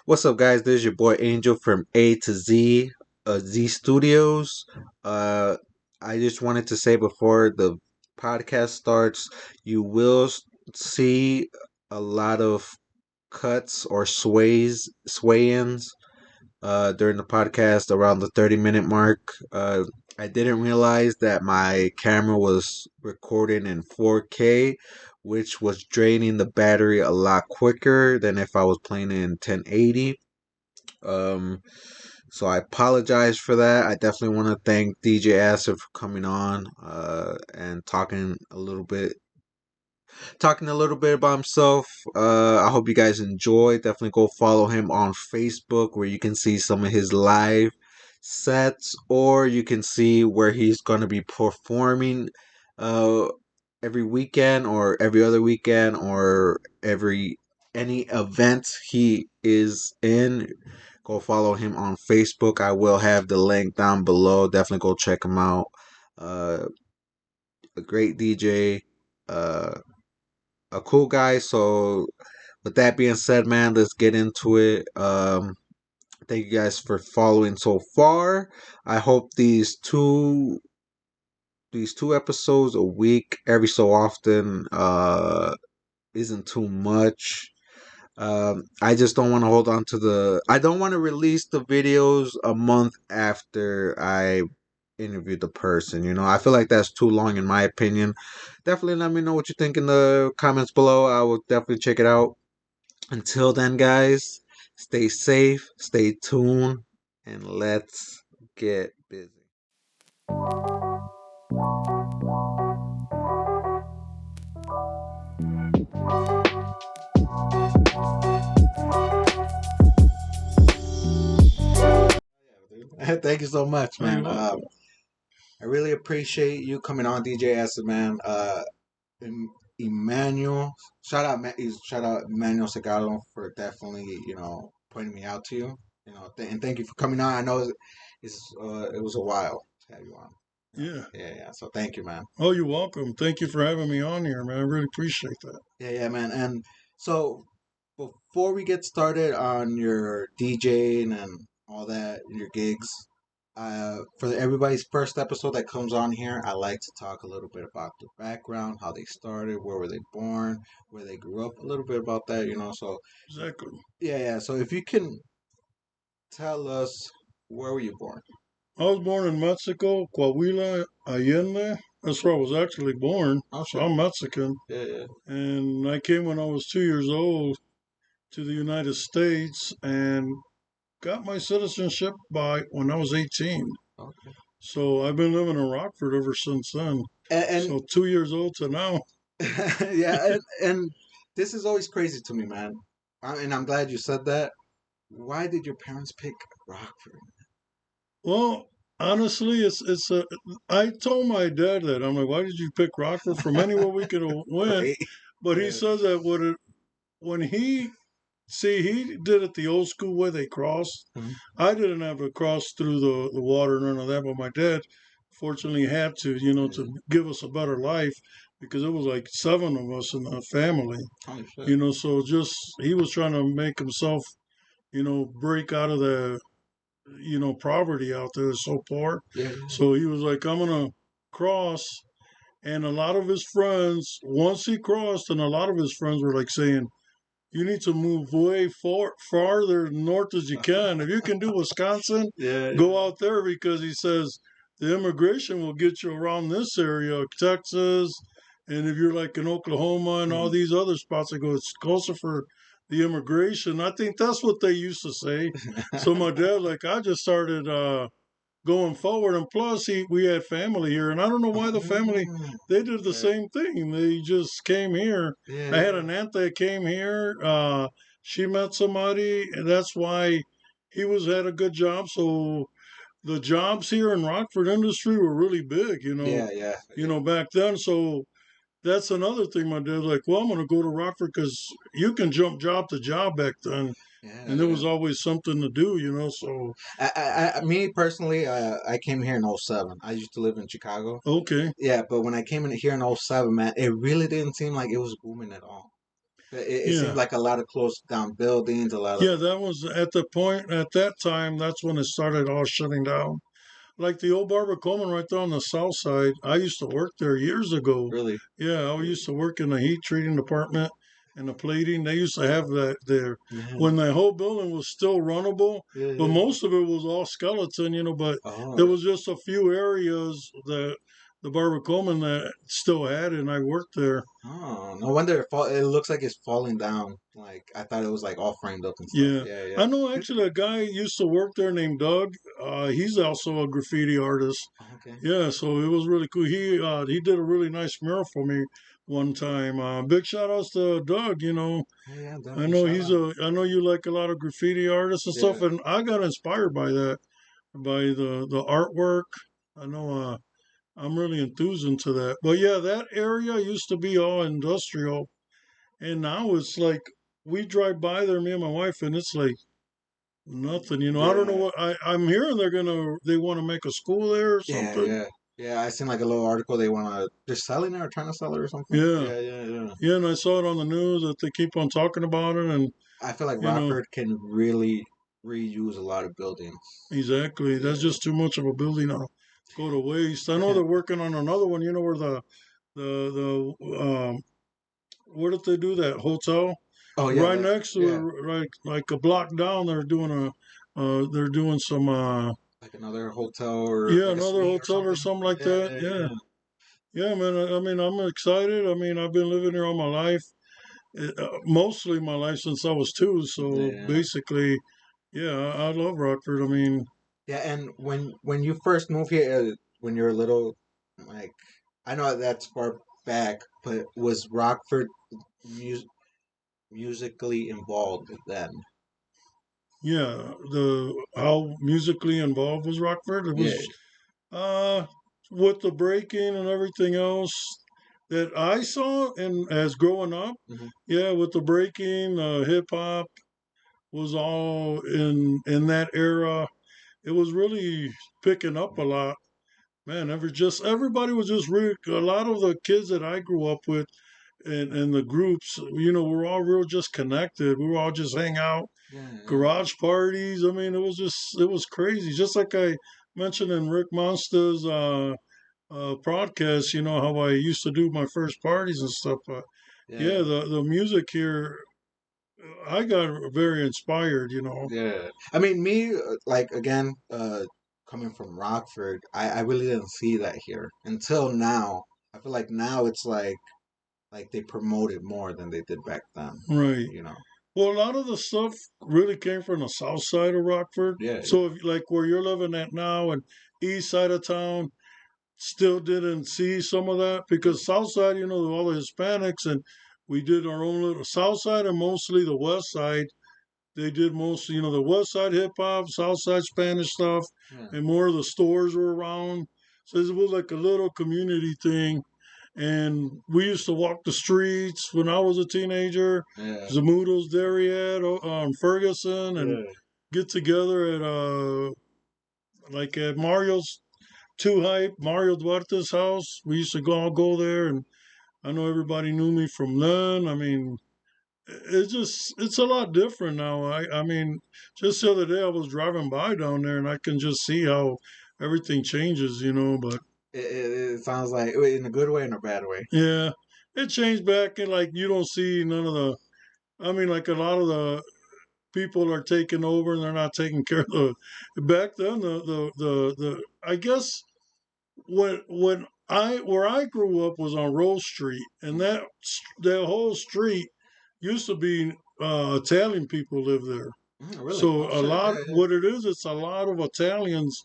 What's up, guys? This is your boy Angel from A to Z, Z Studios. Uh, I just wanted to say before the podcast starts, you will see a lot of cuts or sway-ins during the podcast around the 30-minute mark. I didn't realize that my camera was recording in 4K, which was draining the battery a lot quicker than if I was playing in 1080. Um, so I apologize for that. I definitely want to thank DJ Acid for coming on and talking a little bit about himself. I hope you guys enjoy. Definitely go follow him on Facebook where you can see some of his live sets, or you can see where he's gonna be performing uh, every weekend or every other weekend or every any event he is in. Go follow him on Facebook. I will have the link down below. Definitely go check him out. Uh, a great DJ. Uh, a cool guy. So, with that being said, man, let's get into it. Thank you guys for following so far. I hope these two episodes a week, every so often, isn't too much. I just don't want to hold on to I don't want to release the videos a month after I interview the person. I feel like that's too long, in my opinion. Definitely let me know what you think in the comments below. I will definitely check it out. Until then, guys, stay safe, stay tuned, and let's get busy. Thank you so much, Oh, you're man. welcome. I really appreciate you coming on, DJ Acid, man. Emmanuel, shout out Emmanuel Segado for definitely pointing me out to you. And thank you for coming on. I know it was a while to have you on. Yeah. Yeah. So thank you, man. Oh, you're welcome. Thank you for having me on here, man. I really appreciate that. Yeah, man. And so before we get started on your DJing and all that, your gigs, for everybody's first episode that comes on here, I like to talk a little bit about their background, how they started, where were they born, where they grew up, a little bit about that. So Exactly. yeah. So if you can tell us, where were you born? I was born in Mexico, Coahuila, Allende. That's where I was actually born. So Okay. I'm Mexican. Yeah. And I came when I was 2 years old to the United States and got my citizenship by when I was 18. Okay. So I've been living in Rockford ever since then. And So 2 years old to now. yeah, and this is always crazy to me, man. And I'm glad you said that. Why did your parents pick Rockford? Well, honestly, it's a. I told my dad that I'm like, why did you pick Rockford from anywhere we could have went? Right? But he Yeah. says that when he he did it the old school way they crossed. Mhm. I didn't have to cross through the water, none of that. But my dad, fortunately, had to Yeah. to give us a better life because it was like seven of us in the family. Holy shit. So just he was trying to make himself break out of the poverty out there is so poor. Yeah. So he was like, I'm gonna cross. And a lot of his friends, once he crossed, and a lot of his friends were like saying, you need to move way farther north as you can. If you can do Wisconsin, Yeah. go out there because he says the immigration will get you around this area, Texas. And if you're like in Oklahoma and all Mhm. these other spots, I go, it's closer for the immigration. I think that's what they used to say. So my dad, like, I just started going forward. And plus, we had family here, and I don't know why the family they did the Yeah. same thing. They just came here. I had Yeah. an aunt that came here. She met somebody, and that's why he was had a good job. So the jobs here in Rockford industry were really big. Yeah. Yeah. Back then. So that's another thing. My dad's like, well, I'm going to go to Rockford because you can jump job to job back then. Yeah. And there Yeah. was always something to do. So, Me personally, I came here in '07. I used to live in Chicago. okay. Yeah, but when I came in here in '07, man, it really didn't seem like it was booming at all. It seemed Yeah. like a lot of closed down buildings, a lot of Yeah, that was at the point at that time. That's when it started all shutting down. Like the old Barber Coleman right there on the south side. I used to work there years ago. really. Yeah, I used to work in the heat treating department and the plating. They used to have that there Yeah, when the whole building was still runnable, yeah, but yeah. most of it was all skeleton, But there Oh, was just a few areas that the Barber Coleman that still had it, and I worked there. oh, no wonder it looks like it's falling down. Like I thought it was like all framed up and stuff. Yeah, Yeah, yeah. I know actually a guy used to work there named Doug. He's also a graffiti artist. Okay. Yeah, so it was really cool. He did a really nice mural for me one time. Big shout outs to Doug. Yeah, yeah, I definitely know shout he's out. a. I know you like a lot of graffiti artists and stuff, Yeah, and I got inspired by that, by the artwork. I know. I'm really enthused into that. But yeah, that area used to be all industrial, and now it's like we drive by there, me and my wife, and it's like nothing. I don't know yeah, what I'm hearing. They want to make a school there or yeah, something. yeah, yeah. I seen like a little article they're selling it or trying to sell it or something. Yeah, Yeah, yeah, yeah. yeah, and I saw it on the news that they keep on talking about it, and I feel like you know, Rockford can really reuse a lot of buildings. exactly. That's Yeah. just too much of a building to go to waste. I know they're working on another one. Where the where did they do that hotel? Oh yeah, Right that next to yeah, it, like a block down. They're doing some like another hotel or yeah, like a another suite or hotel or something. something like Yeah, that. yeah, Yeah, yeah. yeah, man. I mean, I'm excited. I mean, I've been living here all my life, mostly my life since I was two. So Yeah. basically, yeah, I love Rockford. I mean, Yeah, and when you first moved here, when you were little, like I know that's far back, but was Rockford mus musically involved then? yeah, the how musically involved was Rockford. It Yeah. was uh with the breaking and everything else that I saw and as growing up. Hmm. Yeah, with the breaking, hip hop was all in that era. It was really picking up a lot. Man, everybody was just real. A lot of the kids that I grew up with and the groups, we're all real just connected. We were all just hang out, Yeah, yeah, garage parties. I mean, it was crazy. Just like I mentioned in Rick Monster's podcast, how I used to do my first parties and stuff. But yeah, yeah, the music here, I got very inspired. yeah. I mean, me, like again, coming from Rockford, I really didn't see that here until now. I feel like now it's like they promote it more than they did back then. Right. You know? Well, a lot of the stuff really came from the south side of Rockford. Yeah, So, if, like where you're living at now and east side of town, still didn't see some of that because south side, all the Hispanics and we did our own little south side and mostly the west side. They did mostly, the west side hip hop, south side Spanish stuff, yeah, and more of the stores were around. So it was like a little community thing. And we used to walk the streets when I was a teenager, yeah, Zamudo's Dairy Ferguson, and yeah. get together at like at Mario's Too Hype, Mario Duarte's house. We used to all go there, and I know everybody knew me from then. I mean, it's a lot different now. I mean, just the other day I was driving by down there, and I can just see how everything changes. But It sounds like in a good way and a bad way. yeah, it changed back, and like you don't see none of the. I mean, like a lot of the people are taking over, and they're not taking care of the. Back then, the I guess when I where I grew up was on Rose Street, and that whole street used to be Italian people live there. Really? So Oh a shit! lot, Yeah, yeah. what it is, it's a lot of Italians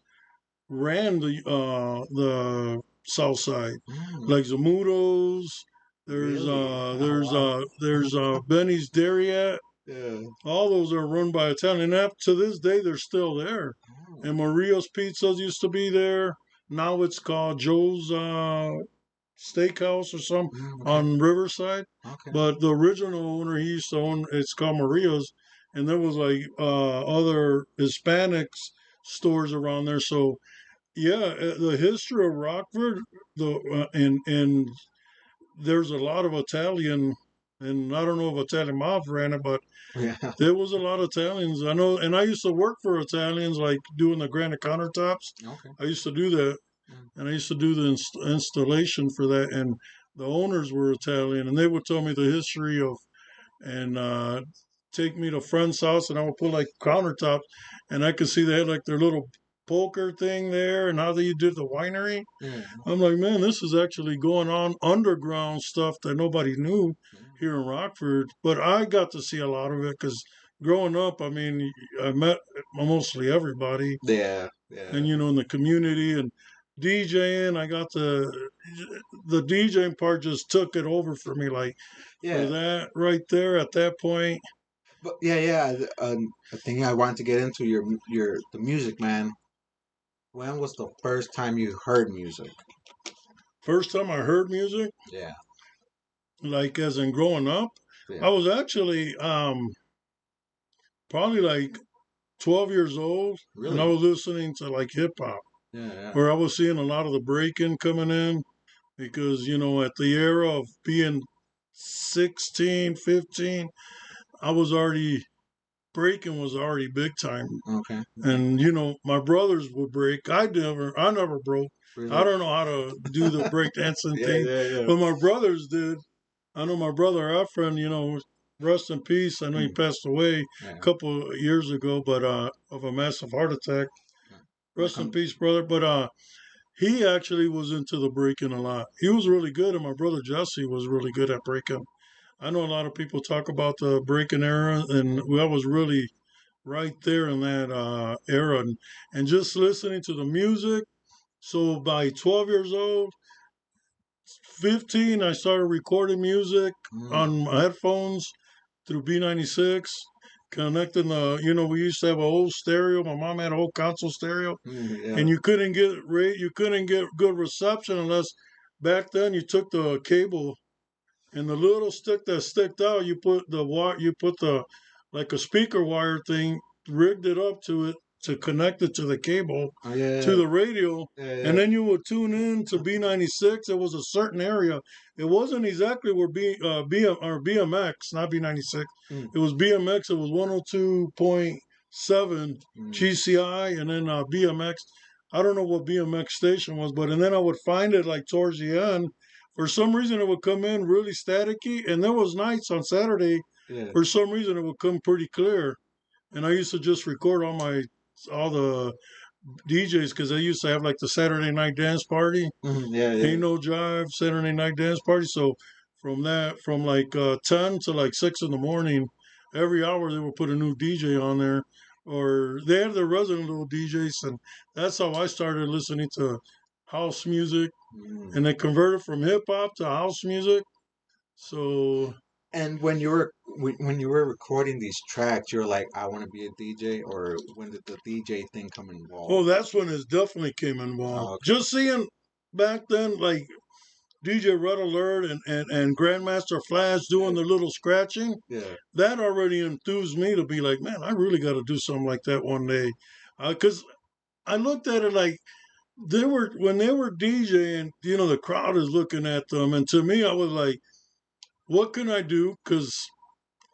ran the South Side, Mm, like Zamudos. really? Oh wow. There's Benny's Dairy. Yeah. All those are run by Italian. And up to this day, they're still there. Oh. And Maria's Pizzas used to be there. Now it's called Joe's Steakhouse or some Okay. on Riverside. Okay. But the original owner, he used to own. It's called Maria's, and there was like other Hispanics stores around there. So yeah, the history of Rockford, and there's a lot of Italian. and I don't know if Italian mobs ran it, but Yeah. there was a lot of Italians. I know, and I used to work for Italians, like doing the granite countertops. Okay. I used to do that, Mm. and I used to do the installation for that. And the owners were Italian, and they would tell me the history of and take me to friend's house, and I would put like countertops, and I could see they had like their little poker thing there, and how they did the winery. Yeah. I'm like, man, this is actually going on underground stuff that nobody knew Yeah. here in Rockford. But I got to see a lot of it because growing up, I mean, I met mostly everybody, Yeah. and Yeah. in the community and DJing, I got the DJing part just took it over for me. Like for Yeah. that right there at that point, But yeah, yeah. I think I want to get into your the music, man. When was the first time you heard music? first time I heard music, Yeah. like as in growing up, Yeah. I was actually probably like 12 years old, and I Really? was listening to like hip hop, Yeah. Yeah. where I was seeing a lot of the breaking coming in because, at the era of being 16, 15, I was already, breaking was already big time. Okay. Okay. And, my brothers would break. I never broke. I Really? don't know how to do the break dancing Yeah. thing, Yeah. Yeah. but my brothers did. I know my brother Efren, rest in peace. I know he Mm. passed away a Yeah. couple of years ago, but of a massive heart attack. Yeah. My Rest in peace, brother. But he actually was into the breaking a lot. He was really good, and my brother Jesse was really good at breaking. I know a lot of people talk about the breaking era, and I was really right there in that era, and just listening to the music. So by 12 years old, 15, I started recording music Mm. on my headphones through B96, connecting we used to have a whole stereo. My mom had a whole console stereo, Mm. Yeah. and you couldn't get good reception unless back then you took the cable and the little stick that sticked out, you put the like a speaker wire thing, rigged it up to it to connect it to the cable Oh yeah. to the radio, Yeah. and Yeah. then you would tune in to B96. It was a certain area. It wasn't exactly where BMX, not B96. Mm. It was BMX. It was 102.7 Mm. GCI, and then BMX. I don't know what BMX station was, and then I would find it like towards the end. For some reason, it would come in really staticky, and there was nights on Saturday. Yeah. For some reason, it would come pretty clear, and I used to just record all the DJs because I used to have like the Saturday night dance party. Mm. Yeah. Ain't Yeah. no jive Saturday night dance party. So from like 10 to like 6 in the morning, every hour they would put a new DJ on there, or they had their resident little DJs, and that's how I started listening to house music, Mm. and they converted from hip hop to house music. So, And when you were recording these tracks, you're like, I want to be a DJ, or when did the DJ thing come oh, involved? that's when it definitely came involved. Oh, okay. Just seeing back then, like DJ Red Alert and Grandmaster Flash doing the little scratching, Yeah. that already enthused me to be like, man, I really got to do something like that one day. Because I looked at it like when they were DJing, the crowd is looking at them. And to me, I was like, what can I do? Because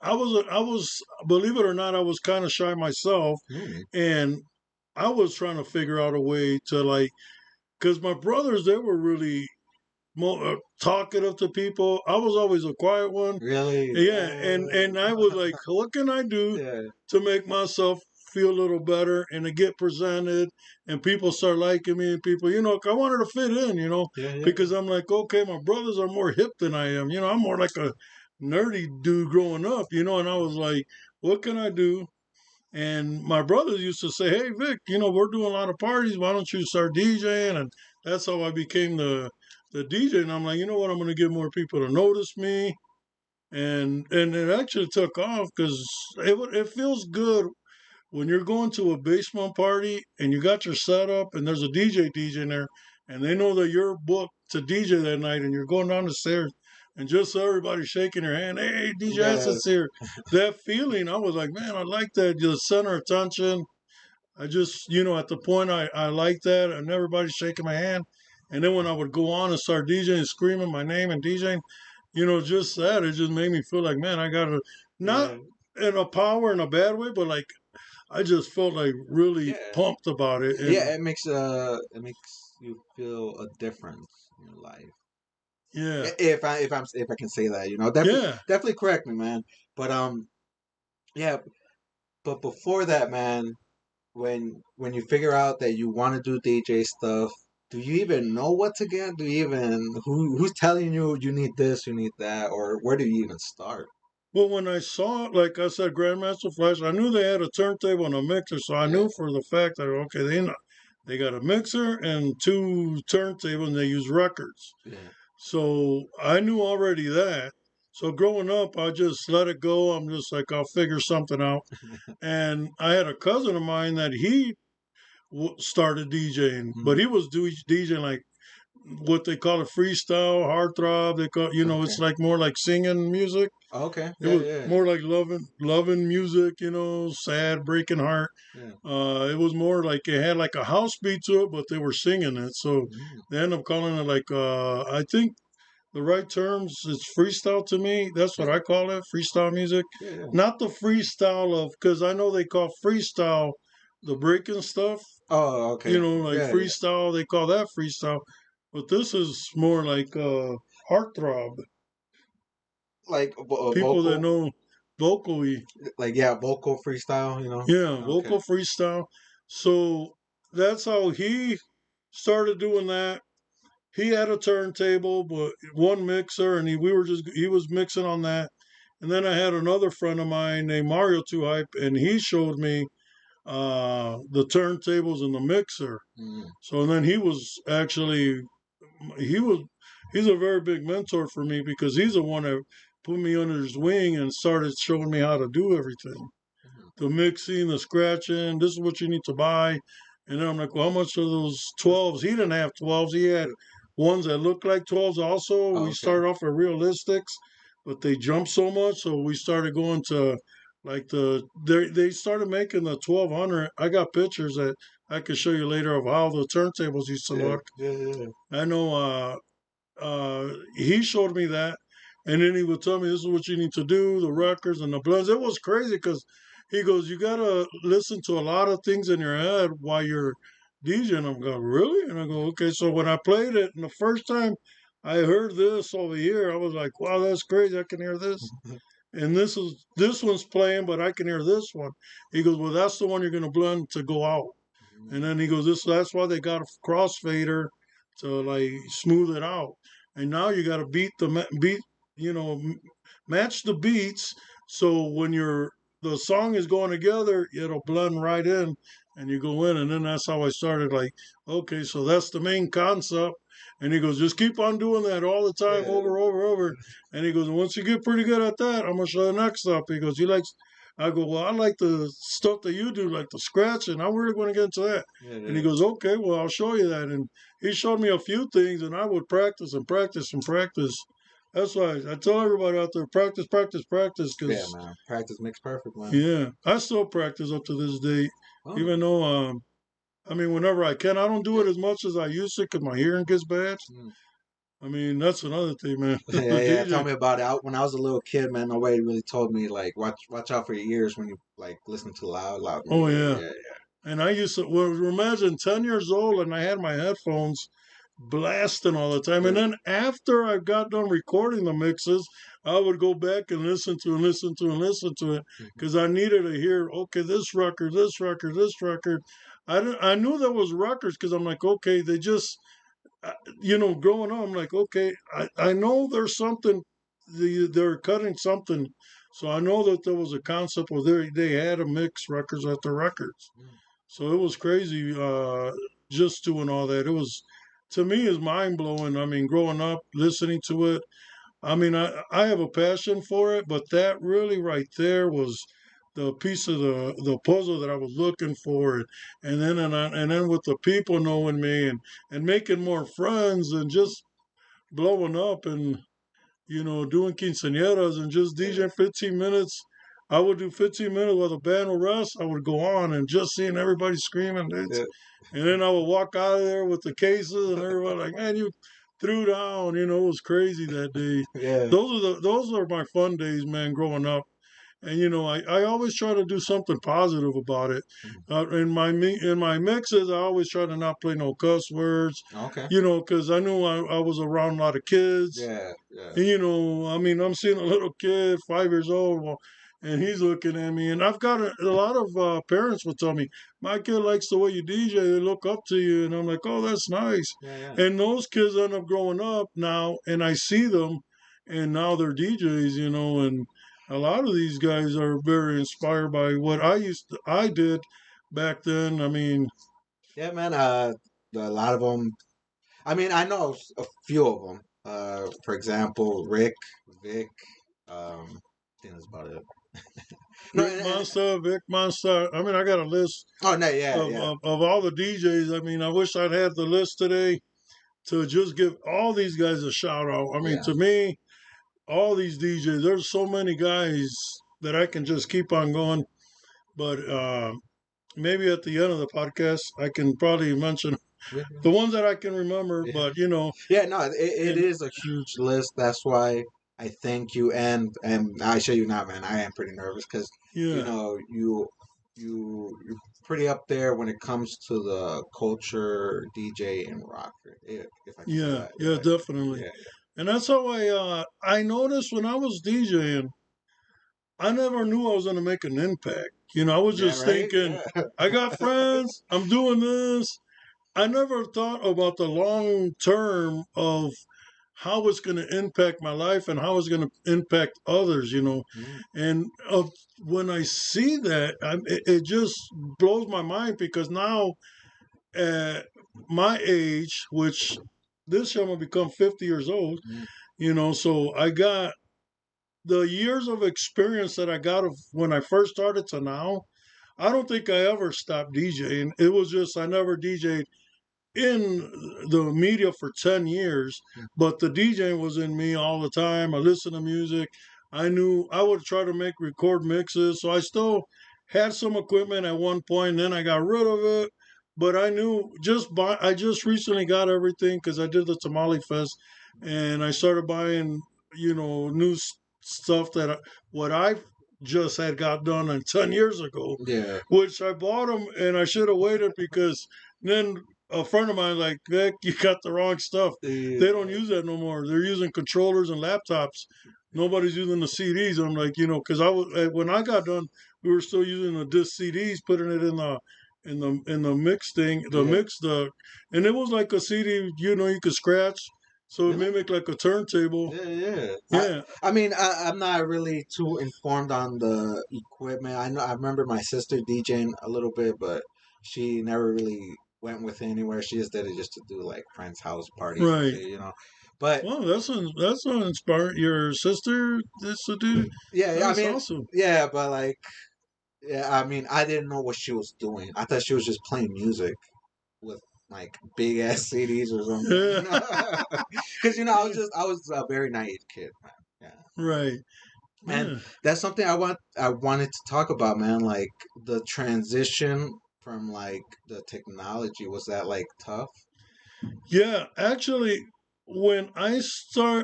I was, believe it or not, I was kind of shy myself, Mm. and I was trying to figure out a way to like, because my brothers, they were really talkative to people. I was always a quiet one. Really? Yeah, and I was like, what can I do Yeah. to make myself feel a little better and to get presented and people start liking me, and people, I wanted to fit in, Yeah. Yeah. because I'm like, okay, my brothers are more hip than I am. I'm more like a nerdy dude growing up, and I was like, what can I do? And my brothers used to say, hey, Vic, we're doing a lot of parties. Why don't you start DJing? And that's how I became the DJ. And I'm like, you know what? I'm going to get more people to notice me. And it actually took off because it feels good when you're going to a basement party and you got your setup and there's a DJ in there, and they know that you're booked to DJ that night, and you're going down the stairs, and just so everybody's shaking their hand, hey, DJ Yeah. Acid's here. That feeling, I was like, man, I like that. The center of attention. I just, at the point, I like that, and everybody's shaking my hand. And then when I would go on and start DJing, screaming my name and DJing, just that, it just made me feel like, man, I gotta, not Yeah, in a power in a bad way, but like I just felt like really yeah, pumped about it. And yeah. It makes you feel a difference in your life. yeah, If I can say that, definitely yeah. definitely correct me, man. But yeah. But before that, man, when you figure out that you want to do DJ stuff, do you even know what to get? Do you even who's telling you need this, you need that, or where do you even start? Well, when I saw, like I said, Grandmaster Flash, I knew they had a turntable and a mixer, so I Yeah, knew for the fact that okay, they got a mixer and two turntables, and they use records. yeah. So I knew already that. So growing up, I just let it go. I'm just like, I'll figure something out. And I had a cousin of mine that he started DJing, but Mm, he was DJing like what they call a freestyle, heartthrob. They call, okay. it's like more like singing music. Okay. It Yeah, was yeah, more like loving music, sad, breaking heart. yeah. It was more like it had like a house beat to it, but they were singing it. So Mm, they end up calling it like I think the right terms is freestyle to me. That's what yeah, I call it, freestyle music. yeah, yeah. Not the freestyle of, because I know they call freestyle the breaking stuff. Oh, okay. Like Yeah, yeah. freestyle, they call that freestyle. But this is more like heartthrob. Like People that vocal, know vocally, like yeah, vocal freestyle. yeah, Okay. vocal freestyle. So that's how he started doing that. He had a turntable, but one mixer, and he was mixing on that. And then I had another friend of mine named Mario Two Hype, and he showed me the turntables and the mixer. Mm, So then he was he's a very big mentor for me because he's the one that put me under his wing and started showing me how to do everything, mm, the mixing, the scratching. This is what you need to buy. And then I'm like, well, how much are those 12s? He didn't have 12s. He had ones that looked like 12s also. We okay. started off with realistics, but they jumped so much. So we started going to like they started making the 1200. I got pictures that I could show you later of how the turntables used to Yeah, look. yeah, yeah. I know he showed me that, and then he would tell me this is what you need to do, the records and the blends. It was crazy because he goes, you gotta listen to a lot of things in your head while you're DJing. I'm going, really? And I go, okay. So when I played it, and the first time I heard this over here, I was like, wow, that's crazy. I can hear this. And this one's playing, but I can hear this one. He goes, well, that's the one you're gonna blend to go out. And then he goes, "This that's why they got a crossfader to like smooth it out. And now you got to beat, you know, match the beats. So when the song is going together, it'll blend right in, and you go in. And then that's how I started. Like, okay, so that's the main concept. And he goes, just keep on doing that all the time, Yeah. over, over, over. And he goes, once you get pretty good at that, I'm gonna show the next up. He goes, you like I go, well, I like the stuff that you do, like the scratching. I really want to get into that. Yeah, And he yeah, goes, okay, well, I'll show you that. And he showed me a few things, and I would practice and practice and practice. That's why I tell everybody out there, practice, practice, practice, yeah, because, man. Practice makes perfect, man. yeah, I still practice up to this day, Oh, even though, I mean, whenever I can. I don't do it as much as I used to because my hearing gets bad. mm. I mean, that's another thing, man. Yeah, yeah. Tell DJ. me about it. When I was a little kid, man, nobody really told me like watch out for your ears when you like listen to loud Oh, music. yeah. Yeah, And I used to, well, imagine 10 years old and I had my headphones blasting all the time. And yeah, then after I got done recording the mixes, I would go back and listen to and listen to and listen to it yeah. because I needed to hear, okay, this record, this record, this record. I knew there was records because I'm like, okay, they just, growing up, I'm like, okay, I know there's something, they're cutting something. So I know that there was a concept where they had to mix records at the records. Mm. So it was crazy, just doing all that. It was, to me, is mind blowing. I mean, growing up, listening to it. I mean, I have a passion for it, but that really right there was the piece of the puzzle that I was looking for, and then with the people knowing me and making more friends and just blowing up and doing quinceañeras and just Yeah, DJing 15 minutes. I would do 15 minutes while the band would rest. I would go on and just seeing everybody screaming. yeah. And then I would walk out of there with the cases and everybody like, man, you threw down. It was crazy that day. Yeah. Those are my fun days, man. Growing up. And I always try to do something positive about it. In my mixes, I always try to not play no cuss words. Okay. Because I knew I was around a lot of kids. Yeah. Yeah. And, I mean, I'm seeing a little kid, 5 years old, and he's looking at me. And I've got a lot of parents will tell me, my kid likes the way you DJ, they look up to you. And I'm like, oh, that's nice. Yeah. Yeah. And those kids end up growing up now, and I see them, and now they're DJs, and a lot of these guys are very inspired by what I did back then. I mean, Yeah, man. A lot of them. I mean, I know a few of them. For example, Rick, Vic. I think that's about it. No, Vic Monster. I mean, I got a list oh no, yeah, of, yeah, of all the DJs. I mean, I wish I'd had the list today to just give all these guys a shout out. I mean, yeah. to me, all these DJs, there's so many guys that I can just keep on going. But maybe at the end of the podcast, I can probably mention the ones that I can remember. Yeah. But Yeah, no, it and is a huge list. That's why I thank you, and I show you now, man. I am pretty nervous because yeah, you're pretty up there when it comes to the culture, DJ, and rocker. If I can say yeah, that, yeah, definitely. yeah, And that's how I noticed when I was DJing, I never knew I was going to make an impact. I was yeah, just right, thinking, yeah, I got friends, I'm doing this. I never thought about the long term of how it's going to impact my life and how it's going to impact others. mm, And when I see that, it just blows my mind because now at my age, which this year I'm going to become 50 years old, mm, so I got the years of experience that I got of when I first started to now. I don't think I ever stopped DJing. It was just I never DJed in the media for 10 years, mm, but the DJing was in me all the time. I listened to music. I knew I would try to make record mixes. So I still had some equipment at one point, then I got rid of it. But I knew I just recently got everything because I did the Tamale Fest and I started buying, new stuff what I just had got done 10 years ago, yeah, which I bought them and I should have waited because then a friend of mine like, Vic, you got the wrong stuff. yeah, They don't use that no more. They're using controllers and laptops. Nobody's using the CDs. I'm like, because I was when I got done, we were still using the disc CDs, putting it in the mix thing, yeah. and it was like a CD. You could scratch, so it Really? mimicked like a turntable. Yeah, yeah. Yeah, I mean, I'm not really too informed on the equipment. I know I remember my sister DJing a little bit, but she never really went with it anywhere. She just did it just to do like friends' house parties and right. shit. But Well, that's inspiring. Your sister, this dude. yeah, I That's mean, awesome. yeah, but like, yeah, I mean, I didn't know what she was doing. I thought she was just playing music with like big ass CDs or something. Yeah. Because I was a very naive kid, man. Yeah. Right. And Yeah. that's something I wanted to talk about, man. Like the transition from like the technology, was that like tough? Yeah. Actually, when I stopped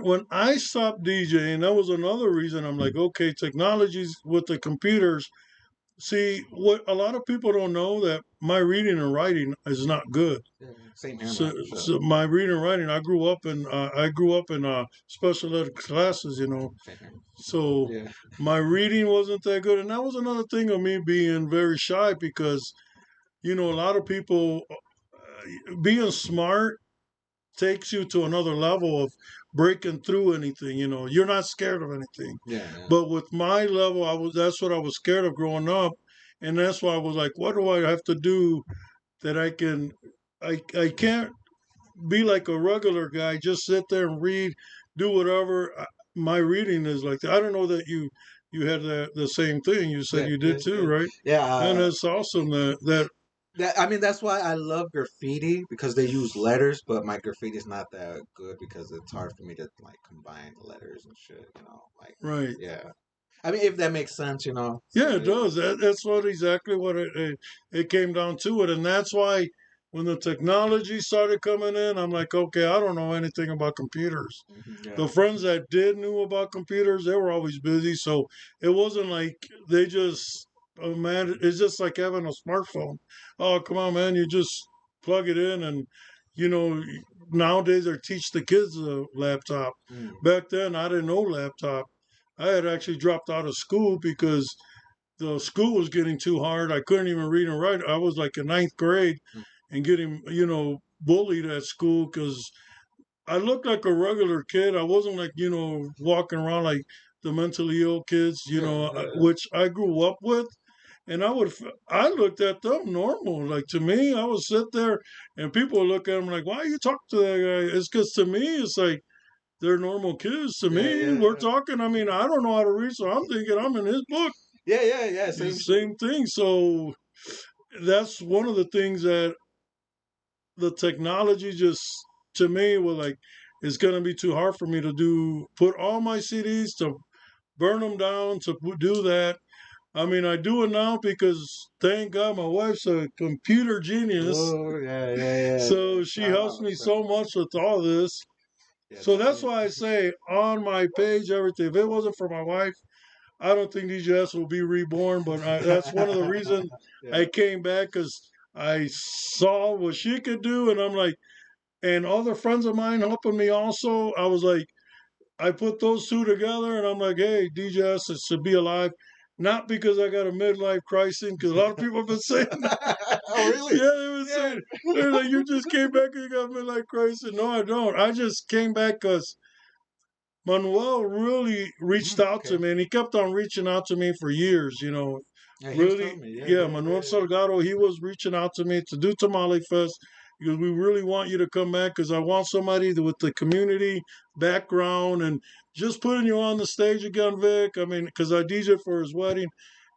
DJing, that was another reason I'm like, okay, technologies with the computers. See, what a lot of people don't know that my reading and writing is not good. Yeah, same here, So, man. For sure. so my reading and writing, I grew up in special ed classes. Same here. So Yeah. my reading wasn't that good, and that was another thing of me being very shy because a lot of people being smart takes you to another level of breaking through anything. You're not scared of anything. Yeah. Yeah. But with my level, that's what I was scared of growing up, and that's why I was like, what do I have to do that I can? I can't be like a regular guy, just sit there and read, do whatever. My reading is like that. I don't know that you had the same thing. You said Yeah. you Yeah. did too, Yeah. right? Yeah. And it's awesome that I mean, that's why I love graffiti because they use letters, but my graffiti is not that good because it's hard for me to like combine the letters and shit. Like right. yeah. I mean, if that makes sense. Yeah, So it does. That's exactly what it came down to it, and that's why. when the technology started coming in, I'm like, okay, I don't know anything about computers. Yeah. The friends that did knew about computers, they were always busy, so it wasn't like they just, oh man, it's just like having a smartphone. Oh, come on, man, you just plug it in, and you know, nowadays they teach the kids a laptop. Mm. Back then, I didn't know laptop. I had actually dropped out of school because the school was getting too hard. I couldn't even read and write. I was like in ninth grade Mm. and getting, bullied at school because I looked like a regular kid. I wasn't like, walking around like the mentally ill kids, Yeah, yeah, yeah. which I grew up with. And I looked at them normal. Like to me, I would sit there and people would look at them like, why are you talking to that guy? It's because to me, it's like, they're normal kids. To Yeah, me, yeah, we're yeah. talking. I mean, I don't know how to read, so I'm thinking I'm in his book. Yeah, yeah, yeah. The Same. same thing. So that's one of the things that the technology just to me was like it's gonna be too hard for me to put all my CDs to burn them down to do that. I mean, I do it now because thank God my wife's a computer genius, Oh, yeah, yeah, yeah. so she Shout helps out. me so much with all this. Yeah, So that's definitely. why I say on my page everything. If it wasn't for my wife, I don't think DJS will be reborn. But that's one of the reasons Yeah. I came back because I saw what she could do, and I'm like, and other friends of mine helping me also. I was like, I put those two together, and I'm like, hey, DJS should be alive. Not because I got a midlife crisis, because a lot of people have been saying that. Oh, really? Yeah, they were Yeah. saying, they're like, you just came back and you got a midlife crisis. No, I don't. I just came back because Manuel really reached out to Okay. me, and he kept on reaching out to me for years. Yeah, he was Really, telling me. Yeah, yeah, yeah, Manuel yeah, Salgado, he was reaching out to me to do Tamale Fest because we really want you to come back because I want somebody with the community background and just putting you on the stage again, Vic. I mean, because I DJed for his wedding,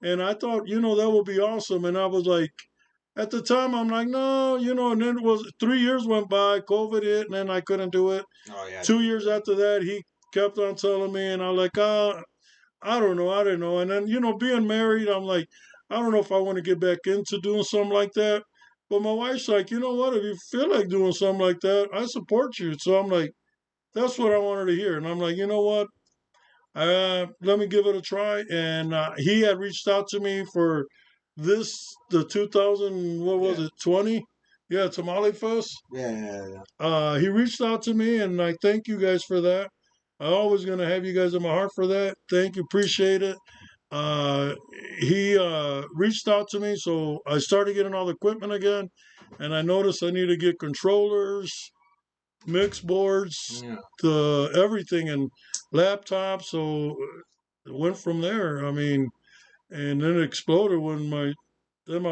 and I thought, that would be awesome. And I was like, at the time, I'm like, no, and then it was 3 years went by, COVID hit, and then I couldn't do it. yeah. Oh, yeah. 2 years after that, he kept on telling me, and I'm like, I don't know, I don't know. And then, being married, I'm like, I don't know if I want to get back into doing something like that. But my wife's like, you know what? If you feel like doing something like that, I support you. So I'm like, that's what I wanted to hear. And I'm like, you know what? Let me give it a try. And he had reached out to me for the 2000, what was Yeah. it, 20? Yeah, Tamale Fest. Yeah, yeah, yeah. He reached out to me, and I thank you guys for that. I'm always going to have you guys in my heart for that. Thank you. Appreciate it. Uh, he reached out to me, so I started getting all the equipment again, and I noticed I need to get controllers, mix boards, Yeah. the everything, and laptops. So it went from there. I mean, and then it exploded when my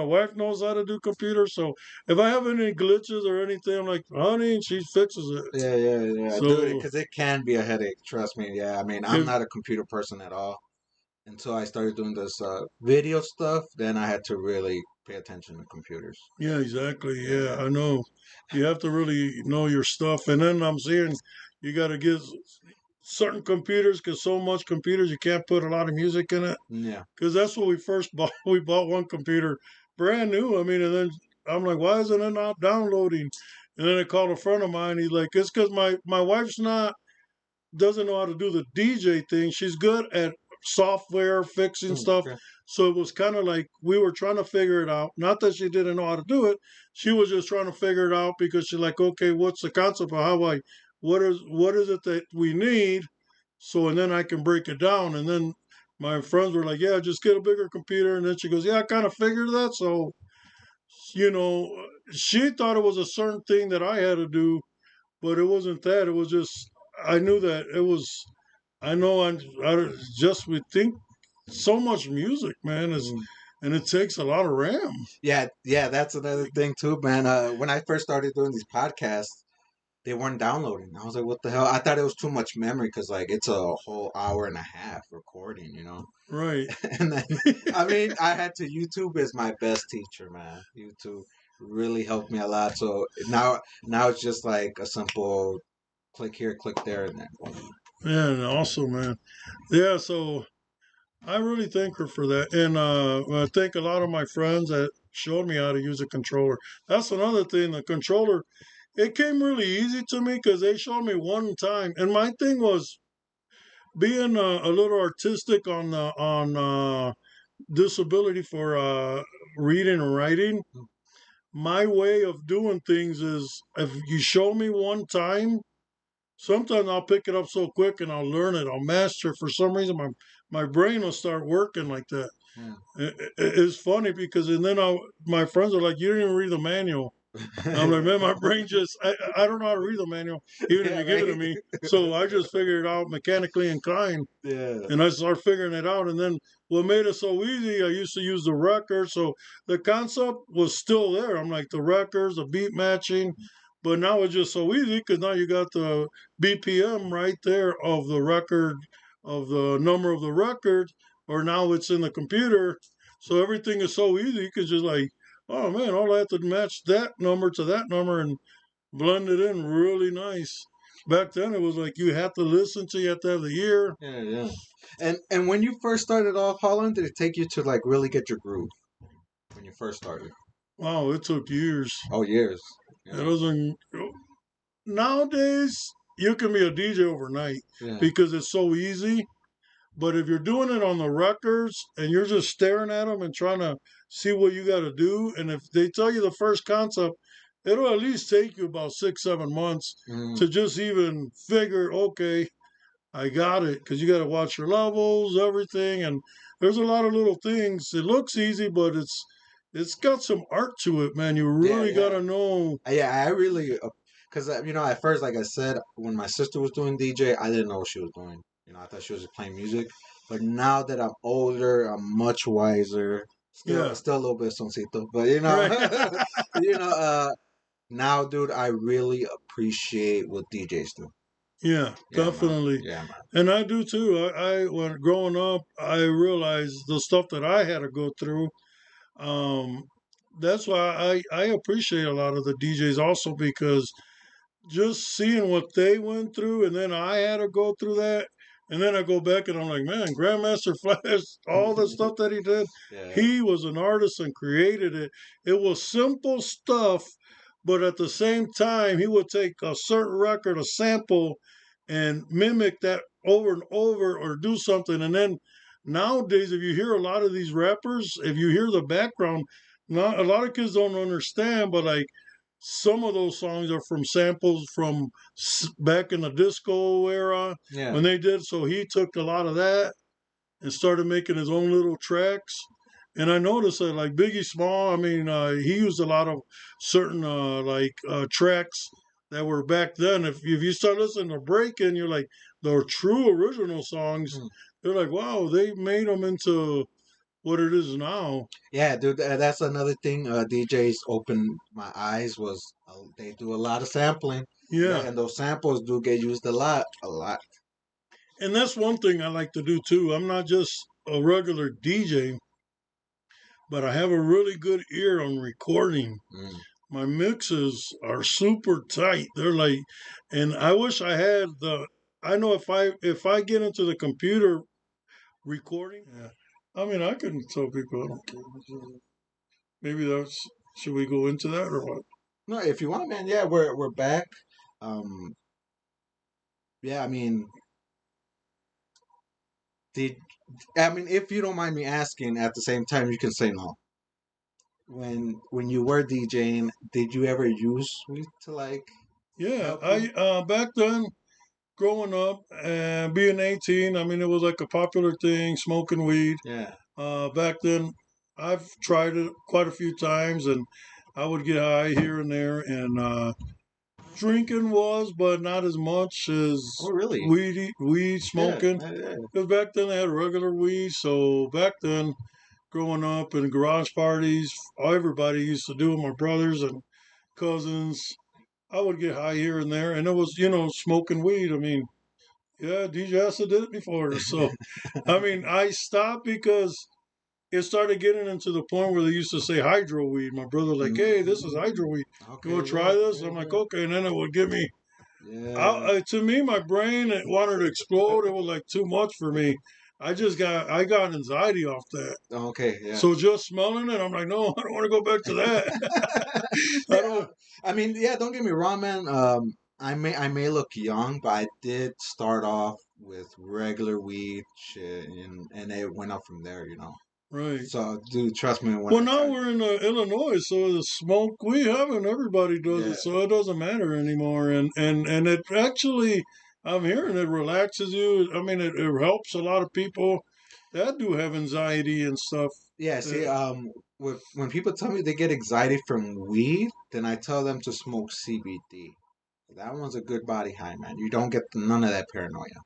wife knows how to do computers. So if I have any glitches or anything, I'm like, honey, and she fixes it. Yeah, yeah, yeah. Dude, So because it can be a headache. Trust me. Yeah, I mean, I'm if not a computer person at all. Until I started doing this video stuff, then I had to really pay attention to computers. Yeah, exactly. Yeah, Yeah, yeah. I know. You have to really know your stuff. And then I'm seeing you got to get certain computers because so much computers, you can't put a lot of music in it. Yeah. Because that's what we first bought. We bought one computer brand new. I mean, and then I'm like, why isn't it not downloading? And then I called a friend of mine. He's like, it's because my wife's not doesn't know how to do the DJ thing. She's good at software fixing stuff. Okay. So it was kind of like we were trying to figure it out. Not that she didn't know how to do it. She was just trying to figure it out because she's like, okay, what's the concept of what is it that we need? So and then I can break it down. And then my friends were like, yeah, just get a bigger computer. And then she goes, yeah, I kind of figured that. So, you know, she thought it was a certain thing that I had to do, but it wasn't that. It was just I knew that it was. I know I just we think so much music, man, is Mm. and it takes a lot of RAM. Yeah, yeah, that's another thing too, man. When I first started doing these podcasts, they weren't downloading. I was like, what the hell? I thought it was too much memory because, like, it's a whole hour and a half recording, you know? Right. And then, I mean, I had to, YouTube is my best teacher, man. YouTube really helped me a lot. So now it's just like a simple click here, click there, and then boom. Yeah, and also, man. Yeah, so I really thank her for that, and I thank a lot of my friends that showed me how to use a controller. That's another thing. The controller, it came really easy to me because they showed me one time, and my thing was being a little artistic on disability for reading and writing. My way of doing things is if you show me one time, sometimes I'll pick it up so quick and I'll learn it. I'll master it. For some reason, my brain will start working like that. Yeah. It's funny because, and then my friends are like, "You didn't even read the manual." And I'm like, man, my brain just, I don't know how to read the manual, even if Yeah, you give it to right. me. So I just figured it out mechanically inclined. Yeah. And I started figuring it out. And then what made it so easy, I used to use the record. So the concept was still there. I'm like the records, the beat matching. But now it's just so easy because now you got the BPM right there of the record, of the number of the record, or now it's in the computer. So everything is so easy. You can just like, oh man, all I have to match that number to that number and blend it in really nice. Back then it was like you had to listen to, you have to have the ear. Yeah, yeah. And when you first started off, how long did it take you to like really get your groove when you first started? Wow, it took years. Oh, years. It Yeah. doesn't. Nowadays, you can be a DJ overnight Yeah. because it's so easy. But if you're doing it on the records and you're just staring at them and trying to see what you got to do, and if they tell you the first concept, it'll at least take you about 6, 7 months Mm. to just even figure, okay, I got it. Because you got to watch your levels, everything. And there's a lot of little things. It looks easy, but it's got some art to it, man. You Yeah, really got yeah. to know. Yeah, I really, because at first, like I said, when my sister was doing DJ, I didn't know what she was doing. I thought she was just playing music. But now that I'm older, I'm much wiser. Still, Yeah, still a little bit soncito, but right. you know, now, dude, I really appreciate what DJs do. Yeah, Yeah, man. definitely. Yeah, man. And I do too. I when growing up, I realized the stuff that I had to go through. Um, that's why I appreciate a lot of the DJs also because just seeing what they went through, and then I had to go through that, and then I go back and I'm like, man, Grandmaster Flash, all the stuff that he did, Yeah. he was an artist and created it. It was simple stuff, but at the same time, he would take a certain record, a sample, and mimic that over and over, or do something, and then. Nowadays, if you hear a lot of these rappers, if you hear the background, not a lot of kids don't understand, but like some of those songs are from samples from back in the disco era Yeah. when they did. So he took a lot of that and started making his own little tracks. And I noticed that, like Biggie Small, I mean, he used a lot of certain tracks that were back then. If you start listening to Breakin', you're like the true original songs. Hmm. They're like, wow, they made them into what it is now. Yeah, dude, that's another thing. DJs opened my eyes was they do a lot of sampling, Yeah, and those samples do get used a lot, a lot. and that's one thing I like to do too. I'm not just a regular DJ, but I have a really good ear on recording. Mm. My mixes are super tight. They're like, and I wish I had the. I know if I get into the computer recording, yeah. I mean, I can tell people I don't care. Maybe that's. Should we go into that or what? No, if you want, man. Yeah, we're back. Um, yeah, did if you don't mind me asking, at the same time, you can say no. When you were DJing, did you ever use weed to like Yeah, help you? I back then growing up and being 18, I mean, it was like a popular thing, smoking weed. Yeah. Back then, I've tried it quite a few times, and I would get high here and there. And drinking was, but not as much as Oh, really? weed Yeah. smoking. Yeah. Because back then they had regular weed. So back then, growing up in garage parties, everybody used to do it. My brothers and cousins. I would get high here and there, and it was smoking weed. I mean, yeah, DJ Acid did it before us. So I mean, I stopped because it started getting into the point where they used to say hydro weed. My brother like, hey, this is hydro weed. You Okay. want to try Yeah. this? Yeah. I'm like, Yeah. okay. And then it would get me. Yeah. To me, my brain it wanted to explode. It was like too much for me. I got anxiety off that. Okay, yeah. So just smelling it, I'm like, no, I don't want to go back to that. I Yeah, don't. I mean, yeah. Don't get me wrong, man. I may look young, but I did start off with regular weed shit, and it went up from there. Right. So, dude, trust me when Well, I now tell you. we're in Illinois, so the smoke we have and everybody does Yeah, it, so it doesn't matter anymore. And it actually, I'm hearing it relaxes you. I mean, it helps a lot of people that do have anxiety and stuff. yeah. See, That, when people tell me they get anxiety from weed, then I tell them to smoke CBD. That one's a good body high, man. You don't get none of that paranoia.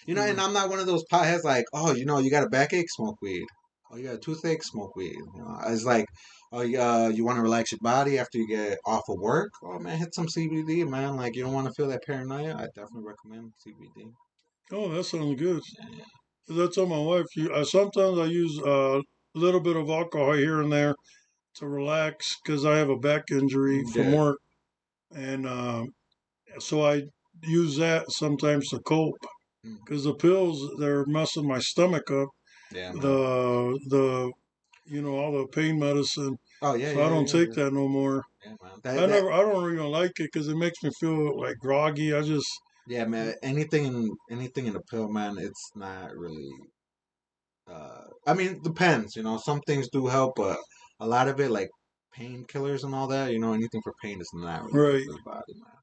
And mm, I'm not one of those potheads like, oh, you got a backache, smoke weed. Oh, you got a toothache, smoke weed. It's like, oh, you want to relax your body after you get off of work? Oh, man, hit some CBD, man. Like, you don't want to feel that paranoia? I definitely recommend CBD. oh, that sounds good. Yeah, 'Cause I tell my wife, sometimes I use a little bit of alcohol here and there to relax because I have a back injury from yeah, work, and so I use that sometimes to cope. mm, Because the pills they're messing my stomach up. yeah, man. The all the pain medicine, Oh, yeah, so I yeah, don't yeah, take yeah, that no more. yeah, man. That, I don't even like it because it makes me feel like groggy. I just yeah, man. Anything in the pill, man. It's not really. I mean, it depends. Some things do help, but a lot of it, like painkillers and all that, anything for pain is not really good right. for the body, man.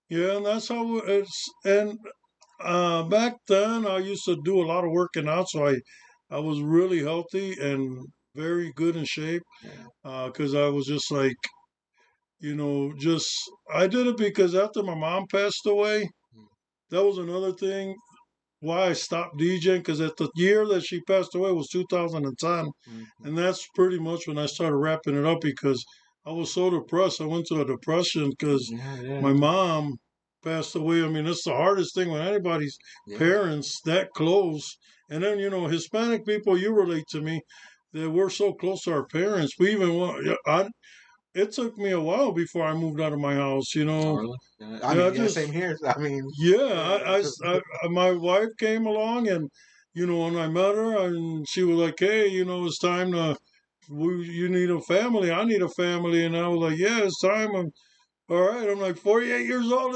Yeah, and that's how it's. And back then, I used to do a lot of working out, so I was really healthy and very good in shape. Yeah. Because I was just like, just I did it because after my mom passed away, Mm, that was another thing why I stopped DJing because at the year that she passed away was 2010, mhm. and that's pretty much when I started wrapping it up because I was so depressed. I went to a depression because Yeah, yeah, my mom passed away. I mean, it's the hardest thing when anybody's yeah. parents that close, and then Hispanic people, you relate to me that we're so close to our parents. We even want. It took me a while before I moved out of my house. Oh, really? Yeah. I Yeah, I mean, yeah, just same here. I mean, yeah, yeah, my wife came along, and when I met her, and she was like, "Hey, it's time you need a family. I need a family," and I was like, "Yeah, it's time." All right, I'm like 48 years old.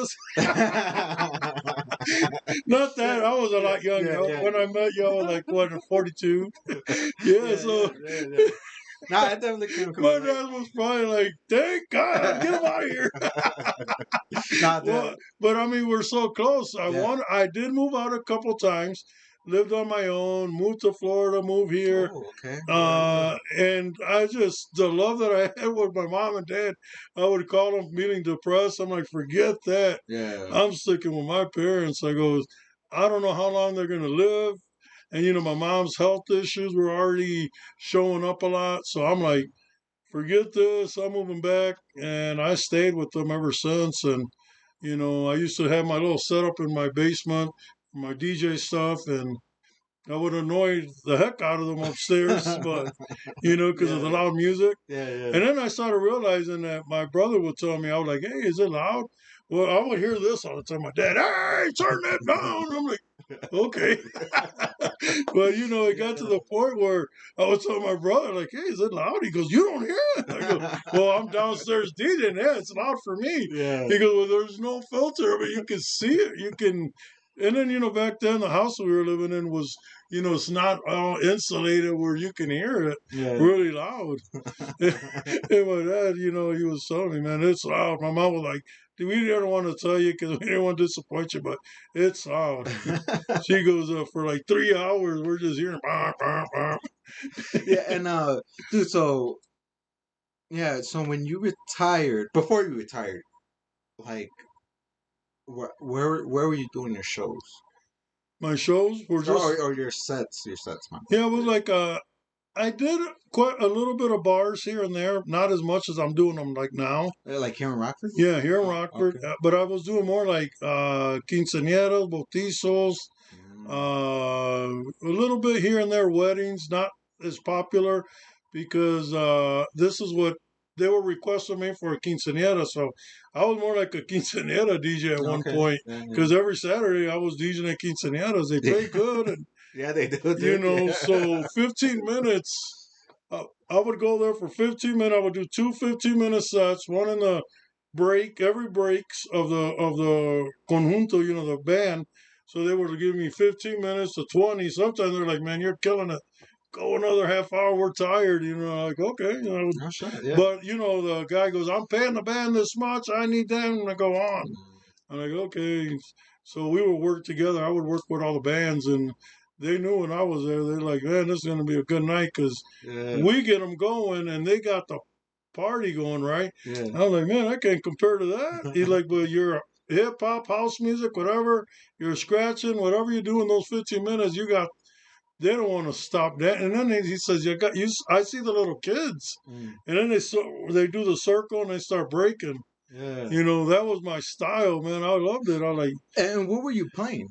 Not yeah, that I was a yeah, lot younger. yeah, yeah, When I met you, I was like what, 42. Yeah, yeah, yeah, so yeah, yeah. No, I definitely can my relate. dad was probably like, "Thank God, get him out of here." Not Well, the but I mean, we're so close. yeah. I did move out a couple times, lived on my own, moved to Florida, moved here, Oh, okay. Yeah, yeah, and I just the love that I had with my mom and dad. I would call them feeling depressed. I'm like, forget that. yeah, I'm sticking with my parents. I goes, I don't know how long they're gonna live, and my mom's health issues were already showing up a lot. So I'm like, forget this. I'm moving back, and I stayed with them ever since. And I used to have my little setup in my basement, my DJ stuff, and I would annoy the heck out of them upstairs, but because of yeah, the loud music. yeah, yeah. And then I started realizing that my brother would tell me, I was like, "Hey, is it loud?" Well, I would hear this all the time. My dad, "Hey, turn that down." I'm like, "Okay." But it got to Yeah. the point where I was telling my brother, like, "Hey, is it loud?" He goes, "You don't hear it." I go, "Well, I'm downstairs DJing. Yeah, it's loud for me." Yeah. He goes, "Well, there's no filter, but you can see it. You can." And then back then the house we were living in was it's not all insulated where you can hear it Yeah. really loud. And my dad, he was telling me, man, it's loud. My mom was like, we didn't want to tell you because we didn't want to disappoint you, but it's loud. She goes, for like 3 hours, we're just hearing, bah, bah, bah. Yeah, and dude, so yeah, so when you retired, before you retired, like where were you doing your shows? My shows were Or, just, or your sets, my yeah, bad. it was like, I did quite a little bit of bars here and there, not as much as I'm doing them like now. Like here in Rockford? Yeah, here in Oh, Rockford, okay. but I was doing more like quinceañeras, bautizos, Mm, a little bit here and there weddings, not as popular because this is what they were requesting me for a quinceañera. So I was more like a quinceañera DJ at one okay. point Yeah, yeah. because every Saturday I was DJing at quinceañeras. They pay good, and Yeah, they do, You dude. know, Yeah. so 15 minutes. I would go there for 15 minutes. I would do two 15-minute sets, one in the break, every breaks of the conjunto, you know, the band. So they would give me 15 minutes to 20. Sometimes they're like, "Man, you're killing it. Go another half hour. We're tired." You know, like, okay, you know. No shit. Yeah. But you know, the guy goes, "I'm paying the band this much. I need them to go on." I'm like, okay. So we would work together. I would work with all the bands, and they knew when I was there. They're like, man, this is going to be a good night because Yeah. we get them going, and they got the party going, right? Yeah. I was like, man, I can't compare to that. He's like, but you're hip hop, house music, whatever, you're scratching, whatever you do in those 15 minutes, you got. They don't want to stop that, and then he says, "You got you." I see the little kids, Mm. and then they do the circle and they start breaking. Yeah. You know, that was my style, man. I loved it. I like, And what were you playing?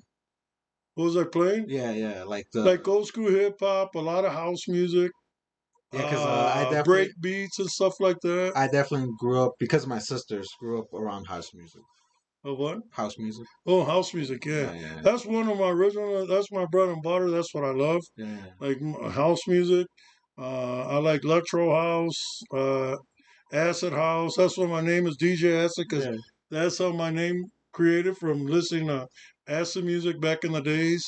what was I playing? Yeah, yeah, like the Like old school hip hop, a lot of house music, yeah, because I break definitely beats and stuff like that. I definitely grew up because my sisters grew up around house music. What? House music. Oh, house music, yeah. Yeah, yeah, That's one of my original, that's my bread and butter. That's what I love. yeah, Like house music. I like electro house, acid house. That's why my name is DJ Acid because yeah. that's how my name created from listening to acid music back in the days.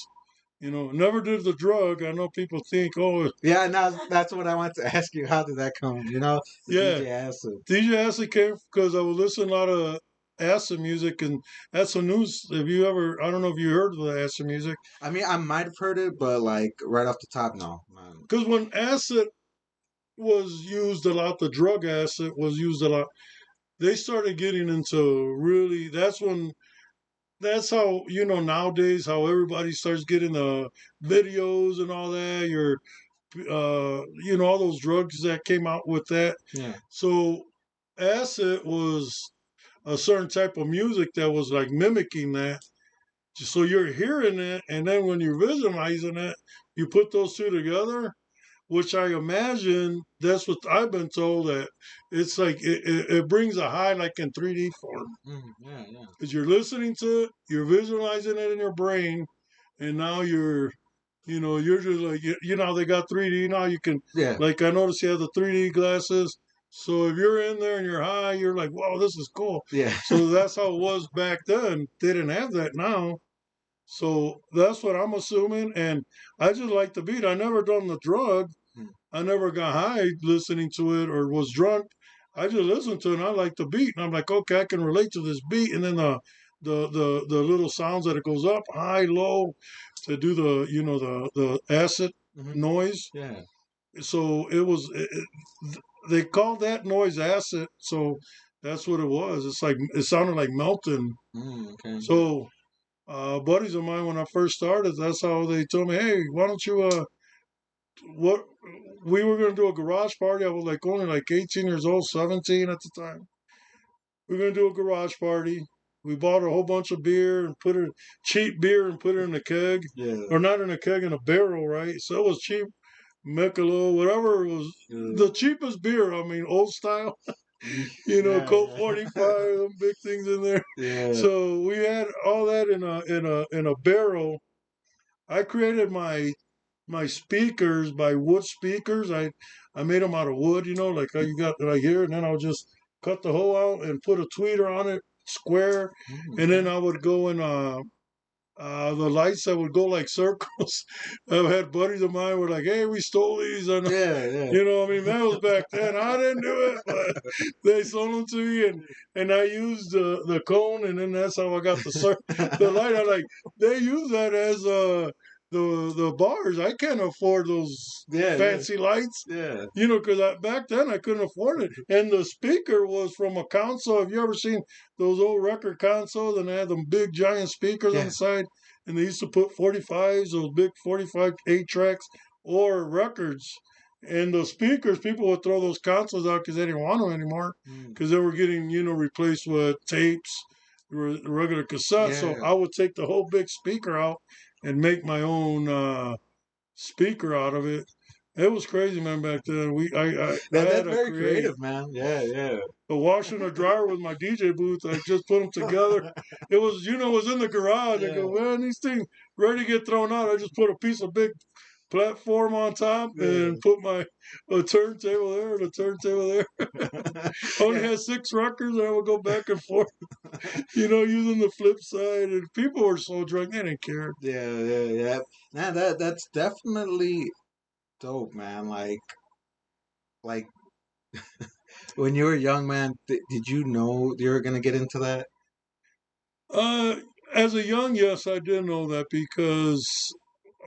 You know, never did the drug. I know people think, oh, Yeah, now that's what I want to ask you. How did that come? You know, the yeah, DJ Acid. DJ Acid came because I was listening a lot of acid music, and that's the news. Have you ever? I don't know if you heard of the acid music. I mean, I might have heard it, but like right off the top, no. Man. Because when acid was used a lot, the drug acid was used a lot. They started getting into really. That's when. That's how you know nowadays how everybody starts getting the videos and all that. You know, all those drugs that came out with that. Yeah, So acid was a certain type of music that was like mimicking that. So you're hearing it, and then when you're visualizing it, you put those two together, which I imagine that's what I've been told that it's like it brings a high like in 3D form. yeah, yeah, Because you're listening to it, you're visualizing it in your brain, and now you're just like, you know, they got 3D now. You can, yeah, like, I noticed you have the 3D glasses. So if you're in there and you're high, you're like, wow, this is cool. yeah, So that's how it was back then. They didn't have that now. So that's what I'm assuming. And I just like the beat. I never done the drug. Mm. I never got high listening to it or was drunk. I just listened to it and I like the beat. And I'm like, okay, I can relate to this beat. And then the little sounds that it goes up, high, low, to do the the acid hmm noise. yeah. So they called that noise acid. So that's what it was. It's like it sounded like melting. Okay, yeah, So buddies of mine when I first started, that's how they told me, hey, why don't you what we were going to do a garage party. I was like only like 18 years old, 17 at the time. We were going to do a garage party. We bought a whole bunch of beer and put it cheap beer and put it in a keg, yeah, or not in a keg, in a barrel, right? So it was cheap, Michelob, whatever it was, yeah, the cheapest beer. I mean, old style, you know, yeah, Colt 45, them big things in there. yeah, So we had all that in a barrel. I created my speakers by wood speakers. I made them out of wood, you know, like how you got right here, and then I'll just cut the hole out and put a tweeter on it, square, and then okay, I would go in the lights that would go like circles. I've had buddies of mine were like, "Hey, we stole these," and yeah, yeah, you know, I mean, that was back then. I didn't do it, but they sold them to me, and I used the cone, and then that's how I got the light. I like they use that as the bars. I can't afford those yeah, yeah, fancy lights, yeah, you know, because back then I couldn't afford it. And the speaker was from a console. Have you ever seen those old record consoles? And they had them big giant speakers on yeah, the side, and they used to put 45s, those big 45 8 tracks or records. And the speakers, people would throw those consoles out because they didn't want them anymore mm, because they were getting, replaced with tapes, regular cassettes. So yeah, I would take the whole big speaker out and make my own speaker out of it. It was crazy, man. Back then, I had That's to very create creative, man. Yeah, yeah. a washer and a dryer with my DJ booth. I just put them together. It was, it was in the garage. I Yeah, go, man, these things ready to get thrown out. I just put a piece of big platform on top yeah. and put my a turntable there and a turntable there. Only Yeah. had 6 records, and I would go back and forth, using the flip side. And people were so drunk, they didn't care. Yeah, yeah, yeah. Nah, that's definitely dope, man. Like when you were a young man, did you know you were gonna get into that? Uh, as a young, yes, I did know that because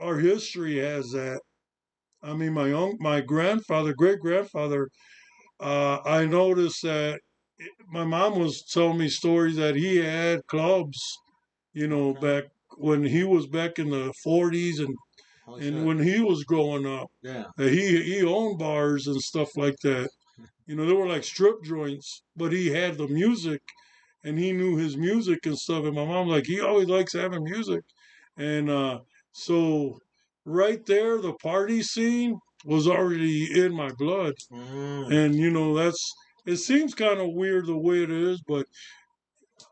our history has that. I mean, my grandfather, great grandfather, I noticed that my mom was telling me stories that he had clubs, Okay. back when he was back in the 40s Holy and shit. when he was growing up. Yeah. He owned bars and stuff like that. They were like strip joints, but he had the music and he knew his music and stuff. And my mom, like, he always likes having music. And so right there, the party scene was already in my blood. Mm. And, it seems kind of weird the way it is, but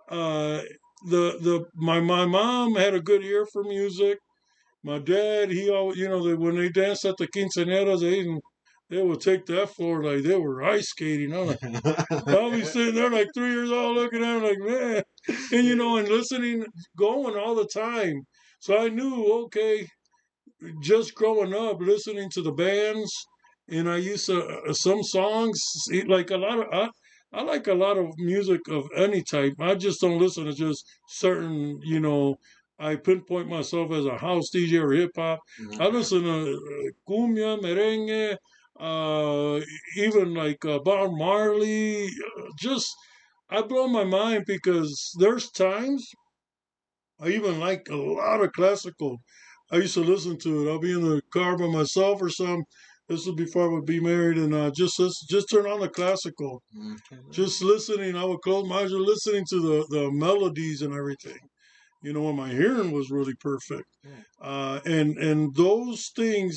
uh, my mom had a good ear for music. My dad, he always, when they danced at the quinceañeras, they would take that floor like they were ice skating. I'm like, I'll be sitting there like 3 years old looking at him like, man. And, and listening, going all the time. So I knew, okay, just growing up, listening to the bands, and I used to, some songs, like a lot of, I like a lot of music of any type. I just don't listen to just certain, I pinpoint myself as a house DJ or hip hop. I Okay. listen to cumbia, merengue, even like Bob Marley. Just I blow my mind because there's times I even like a lot of classical. I used to listen to it. I'll be in the car by myself or something. This was before I would be married, and just turn on the classical. Okay. Just listening. I would close my eyes, and listening to the melodies and everything. When my hearing was really perfect, Yeah. and those things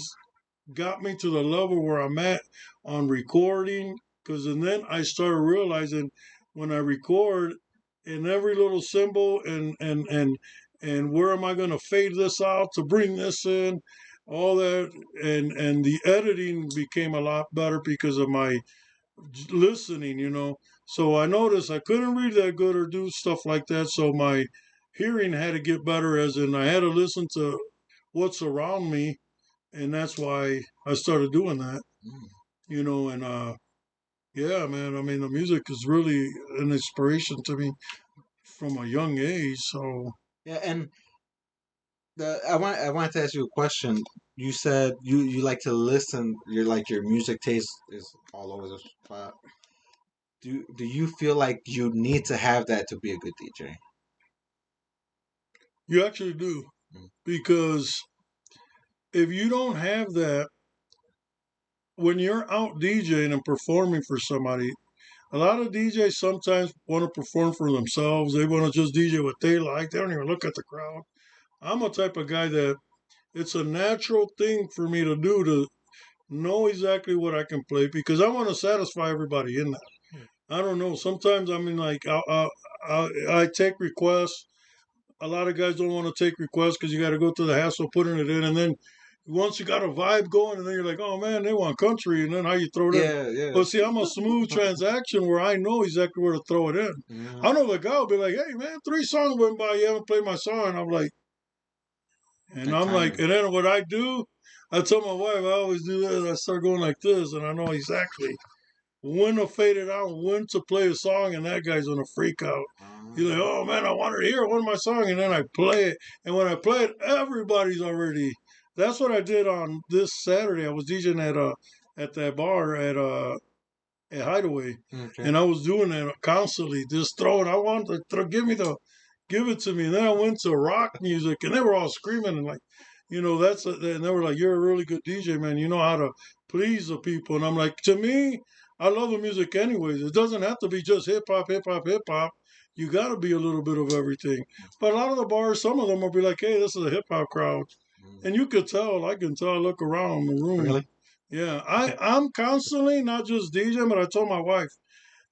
got me to the level where I'm at on recording. Because and then I started realizing when I record in every little symbol and where am I going to fade this out to bring this in, all that, and the editing became a lot better because of my listening. So I noticed I couldn't read that good or do stuff like that. So my hearing had to get better, as in I had to listen to what's around me, and that's why I started doing that. Mm. And yeah, man. I mean, the music is really an inspiration to me from a young age. So Yeah, and I wanted to ask you a question. You said you like to listen. Your music taste is all over the spot. Do you feel like you need to have that to be a good DJ? you actually do, Mm. because if you don't have that, when you're out DJing and performing for somebody, a lot of DJs sometimes want to perform for themselves. They want to just DJ what they like. They don't even look at the crowd. I'm a type of guy that it's a natural thing for me to do, to know exactly what I can play, because I want to satisfy everybody in that. I don't know. Sometimes I mean, like I take requests. A lot of guys don't want to take requests because you got to go through the hassle of putting it in, and then once you got a vibe going, and then you're like, oh man, they want country, and then how you throw it in. Yeah, yeah. But see, I'm a smooth transaction where I know exactly where to throw it in. Mhm. I know the guy will be like, hey man, 3 songs went by, you haven't played my song. And Like I'm like, timing. and then what I do, I tell my wife, I always do this. I start going like this, and I know exactly when to fade it out, when to play a song, and that guy's gonna freak out. He's like, Ah. "Oh man, I wanted to hear one of my song," and then I play it, and when I play it, everybody's already. That's what I did on this Saturday. I was DJing at that bar at Hideaway, Okay. and I was doing that constantly, just throwing. I wanted to give it to me, and then I went to rock music, and they were all screaming and like, and they were like, "You're a really good DJ, man. You know how to please the people." And I'm like, to me, I love the music anyways. It doesn't have to be just hip hop, hip hop, hip hop. You got to be a little bit of everything. But a lot of the bars, some of them will be like, "Hey, this is a hip hop crowd," Mm. and you could tell. I can tell. I look around the room. Really? Yeah, I'm constantly not just DJing, but I told my wife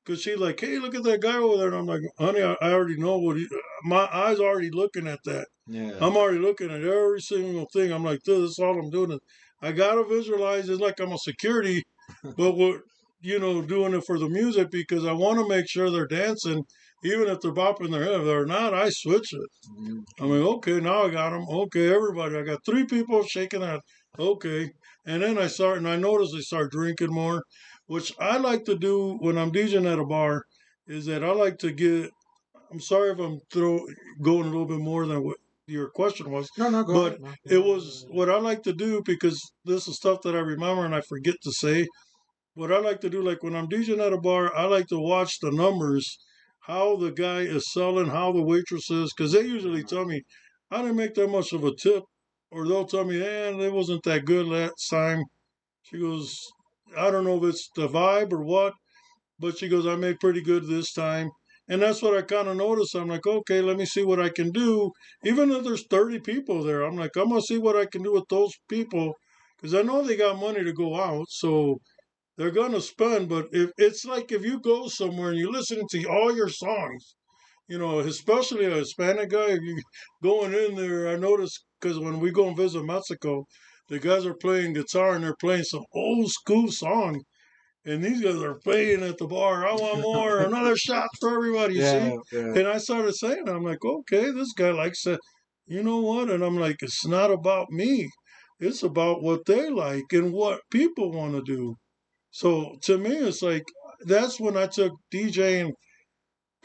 because she's like, "Hey, look at that guy over there," and I'm like, "Honey, I already know what he. My eyes already looking at that. Yeah. I'm already looking at every single thing. I'm like, dude, this is all I'm doing. Is I gotta visualize. It's like I'm a security, but we're doing it for the music because I want to make sure they're dancing, even if they're bopping their head. If they're not, I switch it. I'm Mhm. like, okay, now I got them. Okay, everybody. I got three people shaking that. Okay. And then I notice they start drinking more, which I like to do when I'm DJing at a bar, is that I like to get, I'm sorry if I'm going a little bit more than what your question was, No, no, go ahead, but man. it was what I like to do because this is stuff that I remember and I forget to say. What I like to do, like when I'm DJing at a bar, I like to watch the numbers, how the guy is selling, how the waitress is, because they usually tell me I didn't make that much of a tip, or they'll tell me, it wasn't that good last time. She goes, I don't know if it's the vibe or what, but she goes, I made pretty good this time. And that's what I kind of noticed. I'm like, okay, let me see what I can do. Even if there's 30 people there, I'm like, I'm going to see what I can do with those people because I know they got money to go out. So they're gonna spend, but if it's like if you go somewhere and you listen to all your songs, especially a Hispanic guy, if you going in there, I notice because when we go and visit Mexico, the guys are playing guitar and they're playing some old school song, and these guys are playing at the bar. I want more, another shot for everybody. You see, Yeah, yeah. and I started saying, I'm like, okay, this guy likes it. You know what? And I'm like, it's not about me. It's about what they like and what people want to do. So to me, it's like that's when I took DJing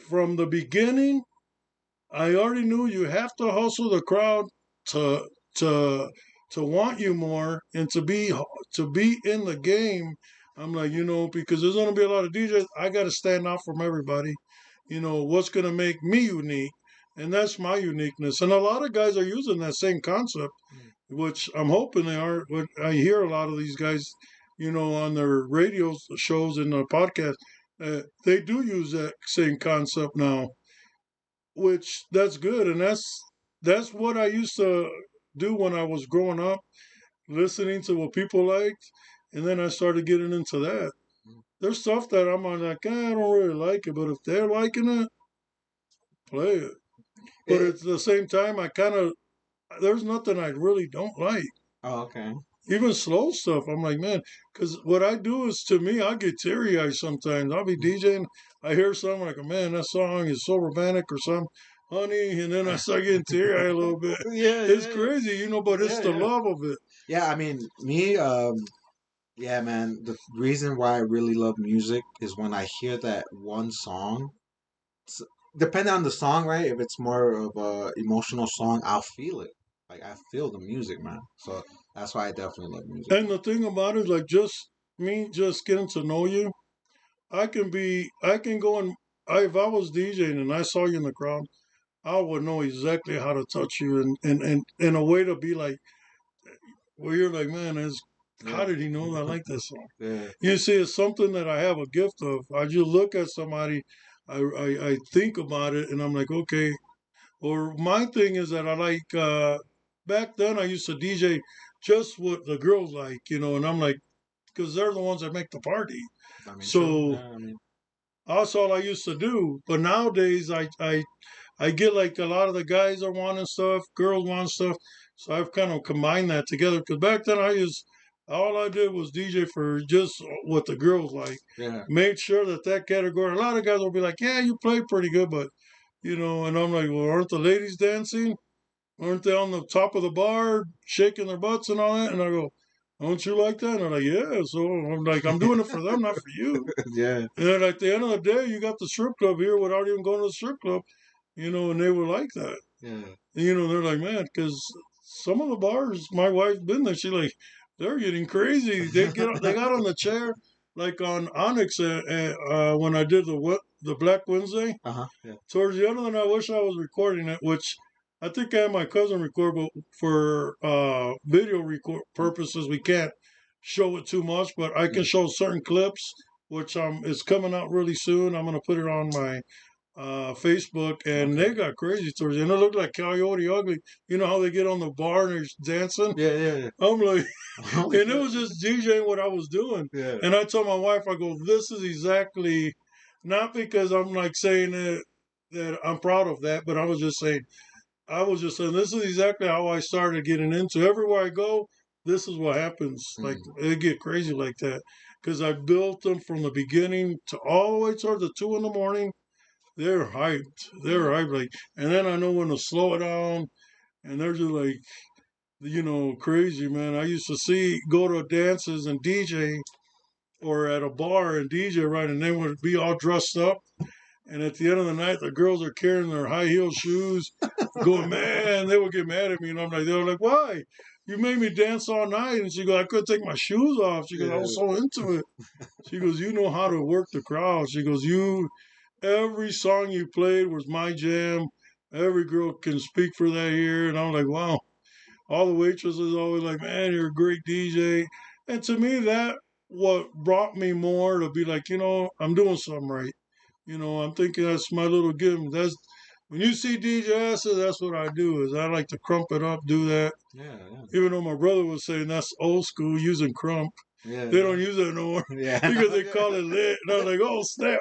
from the beginning. I already knew you have to hustle the crowd to to to want you more and to be in the game. I'm like, because there's gonna be a lot of DJs. I got to stand out from everybody. What's gonna make me unique, and that's my uniqueness. And a lot of guys are using that same concept, which I'm hoping they are. But I hear a lot of these guys, on their radio shows and the podcast, they do use that same concept now, which that's good, and that's what I used to do when I was growing up, listening to what people liked, and then I started getting into that. There's stuff that I'm like, I don't really like it, but if they're liking it, play it. But It, at the same time, I kind of there's nothing I really don't like. oh, okay. Even slow stuff, I'm like, man, because what I do is to me, I get teary eyed sometimes. I'll be DJing, I hear something like, man, that song is so romantic or something, honey, and then I start getting teary eyed a little bit. Yeah, It's yeah, crazy, but it's yeah, the yeah. love of it. Yeah, I mean, me, yeah, man. The reason why I really love music is when I hear that one song. s- Depending on the song, right? If it's more of a emotional song, I'll feel it. Like I feel the music, man. So that's why I definitely love music, And man. the thing about it is, like, just getting to know you, I can go and, if I was DJing and I saw you in the crowd, I would know exactly how to touch you and in a way to be like, where you're like, man, how Yeah, did he know I like this song? yeah, You see, it's something that I have a gift of. I just look at somebody, I think about it, and I'm like, okay. Or my thing is that I like, back then I used to DJ just what the girls like, and I'm like, because they're the ones that make the party. I mean, true. So Yeah, I mean, that's all I used to do. But nowadays, I get like a lot of the guys are wanting stuff, girls want stuff. So I've kind of combined that together. Because back then all I did was DJ for just what the girls like. yeah, Made sure that category. A lot of guys will be like, "Yeah, you play pretty good," but and I'm like, "Well, aren't the ladies dancing? Aren't they on the top of the bar shaking their butts and all that?" And I go, "Don't you like that?" And they're like, "Yeah." So I'm like, "I'm doing it for them, not for you." yeah, And then at the end of the day, you got the strip club here without even going to the strip club, and they were like that. yeah. And, they're like, man, because some of the bars, my wife's been there. She's like, they're getting crazy. They got on the chair, like on Onyx when I did the Black Wednesday. Uh huh. Yeah. Towards the end of the night, I wish I was recording it, which I think I had my cousin record, but for video record purposes, we can't show it too much. But I can show certain clips, which is coming out really soon. I'm gonna put it on my Facebook, and Okay. they got crazy stories, and it looked like Coyote Ugly. You know how they get on the bar and they're dancing? Yeah, yeah, yeah. I'm like, Holy and it shit. was just DJing what I was doing. Yeah. And I told my wife, I go, this is exactly, not because I'm like saying that I'm proud of that, but I was just saying, this is exactly how I started getting into. Everywhere I go, this is what happens. Like, Mm. it get crazy like that. Because I built them from the beginning to all the way toward the 2 in the morning. They're hyped. They're Mm. hyped. Like, and then I know when to slow it down. And they're just like, crazy, man. I used to go to dances and DJ, or at a bar and DJ, right? And they would be all dressed up. And at the end of the night, the girls are carrying their high heel shoes, going, man, they would get mad at me. And I'm like, they were like, why? You made me dance all night. And she goes, I couldn't take my shoes off. She goes, I Yeah. was so into it. She goes, you know how to work the crowd. She goes, every song you played was my jam. Every girl can speak for that here. And I'm like, wow. All the waitresses always like, man, you're a great DJ. And to me, that what brought me more to be like, I'm doing something right. I'm thinking that's my little gift. That's when you see DJ Acid, that's what I do. Is I like to crump it up, do that. Yeah, yeah. Even though my brother was saying that's old school using crump, Yeah, they yeah. don't use that no more Yeah, I because know, they call yeah. it lit. And I was like, oh snap!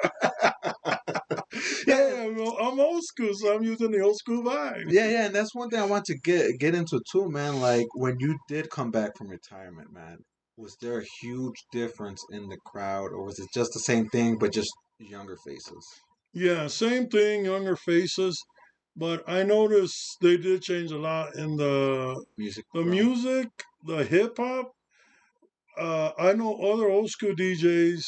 Yeah, Hey, I'm old school, so I'm using the old school vibe. yeah, yeah, and that's one thing I want to get into too, man. Like when you did come back from retirement, man, was there a huge difference in the crowd, or was it just the same thing but just younger faces? Yeah, same thing, younger faces, but I noticed they did change a lot in Music the realm. music, the hip hop. I know other old school DJs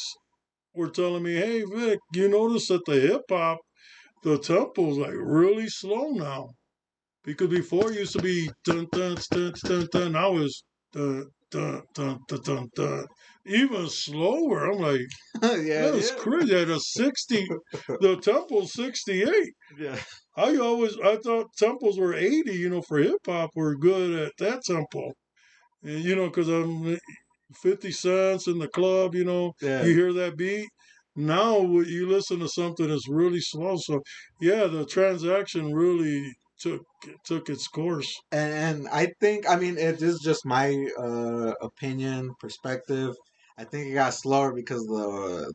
were telling me, "Hey Vic, you notice that the hip hop, the tempo's like really slow now, because before it used to be dun dun dun dun dun. Now it's dun dun dun dun dun dun, even slower." I'm like, Yeah, that's yeah, crazy. At a 60, the tempo's 68. yeah, I thought tempos were 80, for hip hop were good at that tempo. And, because I'm 50 cents in the club, yeah. you hear that beat. Now you listen to something that's really slow. So, yeah, the transaction really took its course. And I think, I mean, it is just my opinion, perspective. I think it got slower because the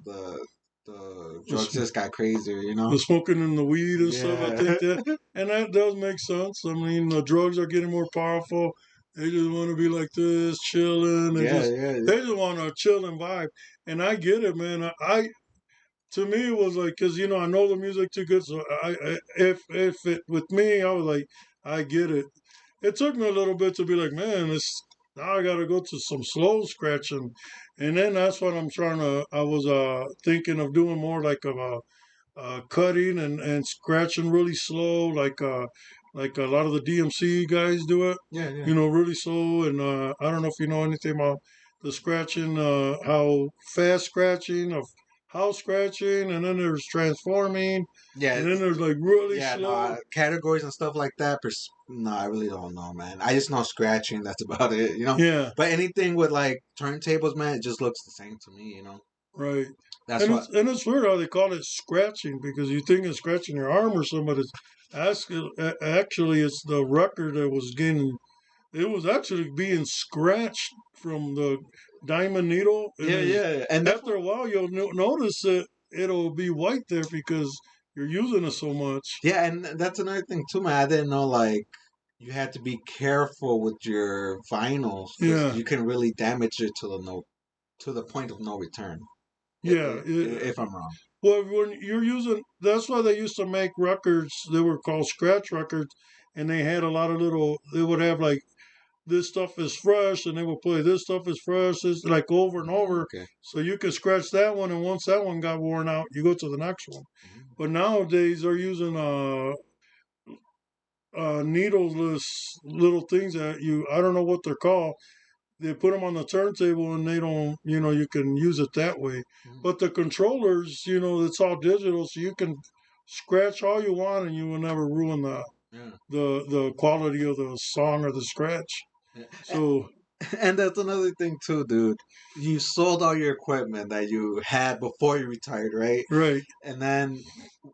drugs The, just got crazier, you the know. smoking and the weed and stuff, I Yeah, think and that does make sense. I mean, the drugs are getting more powerful. They just want to be like this, chilling. yeah, yeah, They yeah. just want a chilling vibe. And I get it, man. To me it was like, because I know the music too good, so if it with me, I was like, I get it. It took me a little bit to be like, man, this now I gotta go to some slow scratching. And then that's what I was thinking of doing, more like of a cutting and scratching really slow, like a lot of the DMC guys do it. Yeah, yeah. Really slow. And I don't know if you know anything about the scratching, how fast scratching, of house scratching, and then there's transforming, Yeah, and then there's like really yeah, no, slow. categories and stuff like that. No, I really don't know, man. I just know scratching. That's about it, you know. Yeah, But anything with like turntables, man, it just looks the same to me, you know. right. That's And what. it's weird how they call it scratching, because you think it's scratching your arm or something, but actually it's the record that was getting. It was actually being scratched from the diamond needle, and Yeah, yeah, and that's after what. a while you'll notice that it'll be white there because you're using it so much. Yeah, and that's another thing too, man. I didn't know like you had to be careful with your vinyls because Yeah, you can really damage it to the point of no return. yeah. If I'm wrong. Well, when you're using, that's why they used to make records. They were called scratch records, and they had a lot of little. They would have like, this stuff is fresh, and they will play this stuff is fresh, this, like over and over. Okay. So you can scratch that one, and once that one got worn out, you go to the next one. Mhm. But nowadays they're using needleless little things that I don't know what they're called. They put them on the turntable, and they don't, you can use it that way. Mhm. But the controllers, it's all digital, so you can scratch all you want, and you will never ruin Yeah. the quality of the song or the scratch. Yeah. So. And that's another thing too, dude. You sold all your equipment that you had before you retired, right? Right. And then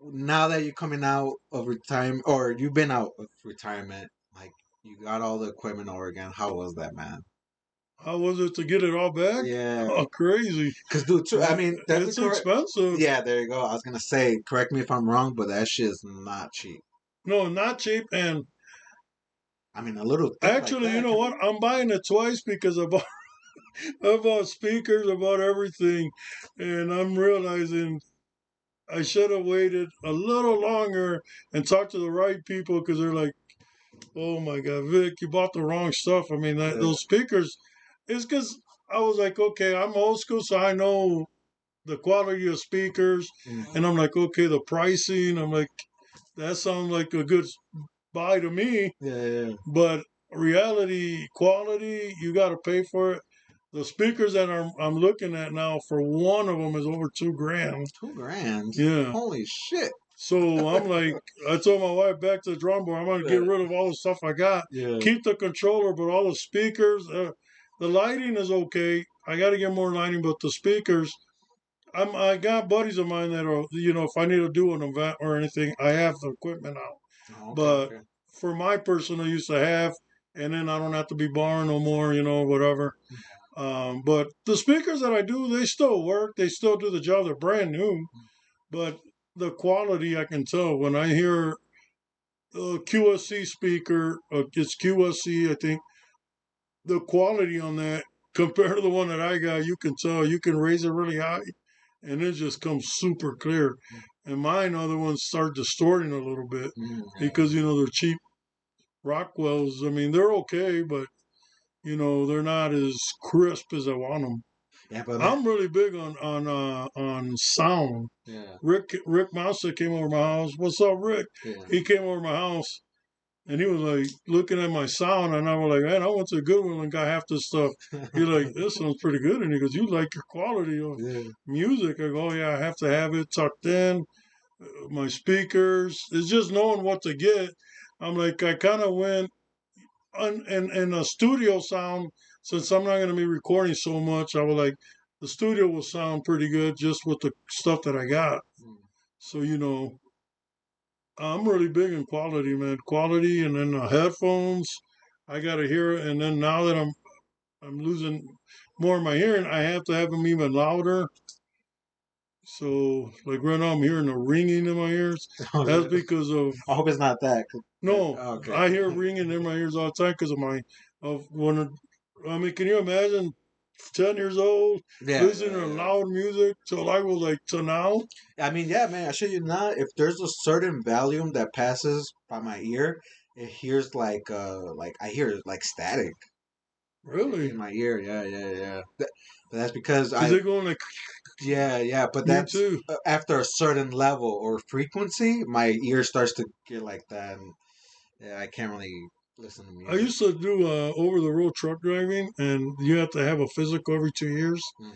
now that you're coming out of retirement, or you've been out of retirement, like you got all the equipment over again. How was that, man? How was it to get it all back? Yeah, Oh, crazy. because dude, I mean, definitely It's correct. expensive. Yeah, there you go. I was gonna say, correct me if I'm wrong, but that shit is not cheap. No, not cheap. And I mean, a little thing like actually, you that know can what? be. I'm buying it twice because I bought speakers, I bought everything. And I'm realizing I should have waited a little longer and talked to the right people because they're like, oh my God, Vic, you bought the wrong stuff. I mean, Yeah. those speakers, it's because I was like, okay, I'm old school, so I know the quality of speakers. Mm. And I'm like, okay, the pricing, I'm like, that sounds like a good buy to me. Yeah, yeah, But reality, quality, you got to pay for it. The speakers that I'm looking at now, for one of them is over 2 grand. 2 grand. Yeah. Holy shit. So I'm like, I told my wife back to the drum board, I'm going to get rid of all the stuff I got. Yeah. Keep the controller, but all the speakers, the lighting is okay. I got to get more lighting, but the speakers, I got buddies of mine that are, if I need to do an event or anything, I have the equipment out. Oh, okay, But okay. for my personal use, I have, and then I don't have to be borrowing no more, whatever. But the speakers that I do, they still work. They still do the job. They're brand new, but the quality I can tell when I hear a QSC speaker. It's QSC, I think. The quality on that compared to the one that I got, you can tell. You can raise it really high, and it just comes super clear. And mine, other ones start distorting a little bit because they're cheap Rockwells. I mean, they're okay, but they're not as crisp as I want them. Yeah, but man, I'm really big on sound. yeah, Rick Mouser came over my house. What's up, Rick? yeah. He came over my house and he was like looking at my sound, and I was like, man, I went to Goodwill and got half this stuff. He's like, this sounds pretty good, and he goes, you like your quality of Yeah. music? I go, oh, yeah, I have to have it tucked in. My speakers. It's just knowing what to get. I'm like, I kind of went and a studio sound, since I'm not going to be recording so much, I was like, the studio will sound pretty good just with the stuff that I got. So, I'm really big in quality, man. Quality, and then the headphones, I got to hear it. And then now that I'm losing more of my hearing, I have to have them even louder. So, like right now, I'm hearing a ringing in my ears. That's because of I hope it's not that. no. Okay. I hear ringing in my ears all the time because of my of when. I mean, can you imagine 10 years old Yeah, listening yeah, to yeah. loud music till I was like to now? I mean, yeah, man. I show you not. If there's a certain volume that passes by my ear, it hears like I hear like static Really? in my ear. Yeah, yeah, yeah. But that's because Is I. it going like Yeah, yeah. But me that's too? after a certain level or frequency, my ear starts to get like that. And, yeah, I can't really listen to I music. used to do over the road truck driving, and you have to have a physical every 2 years. Mm.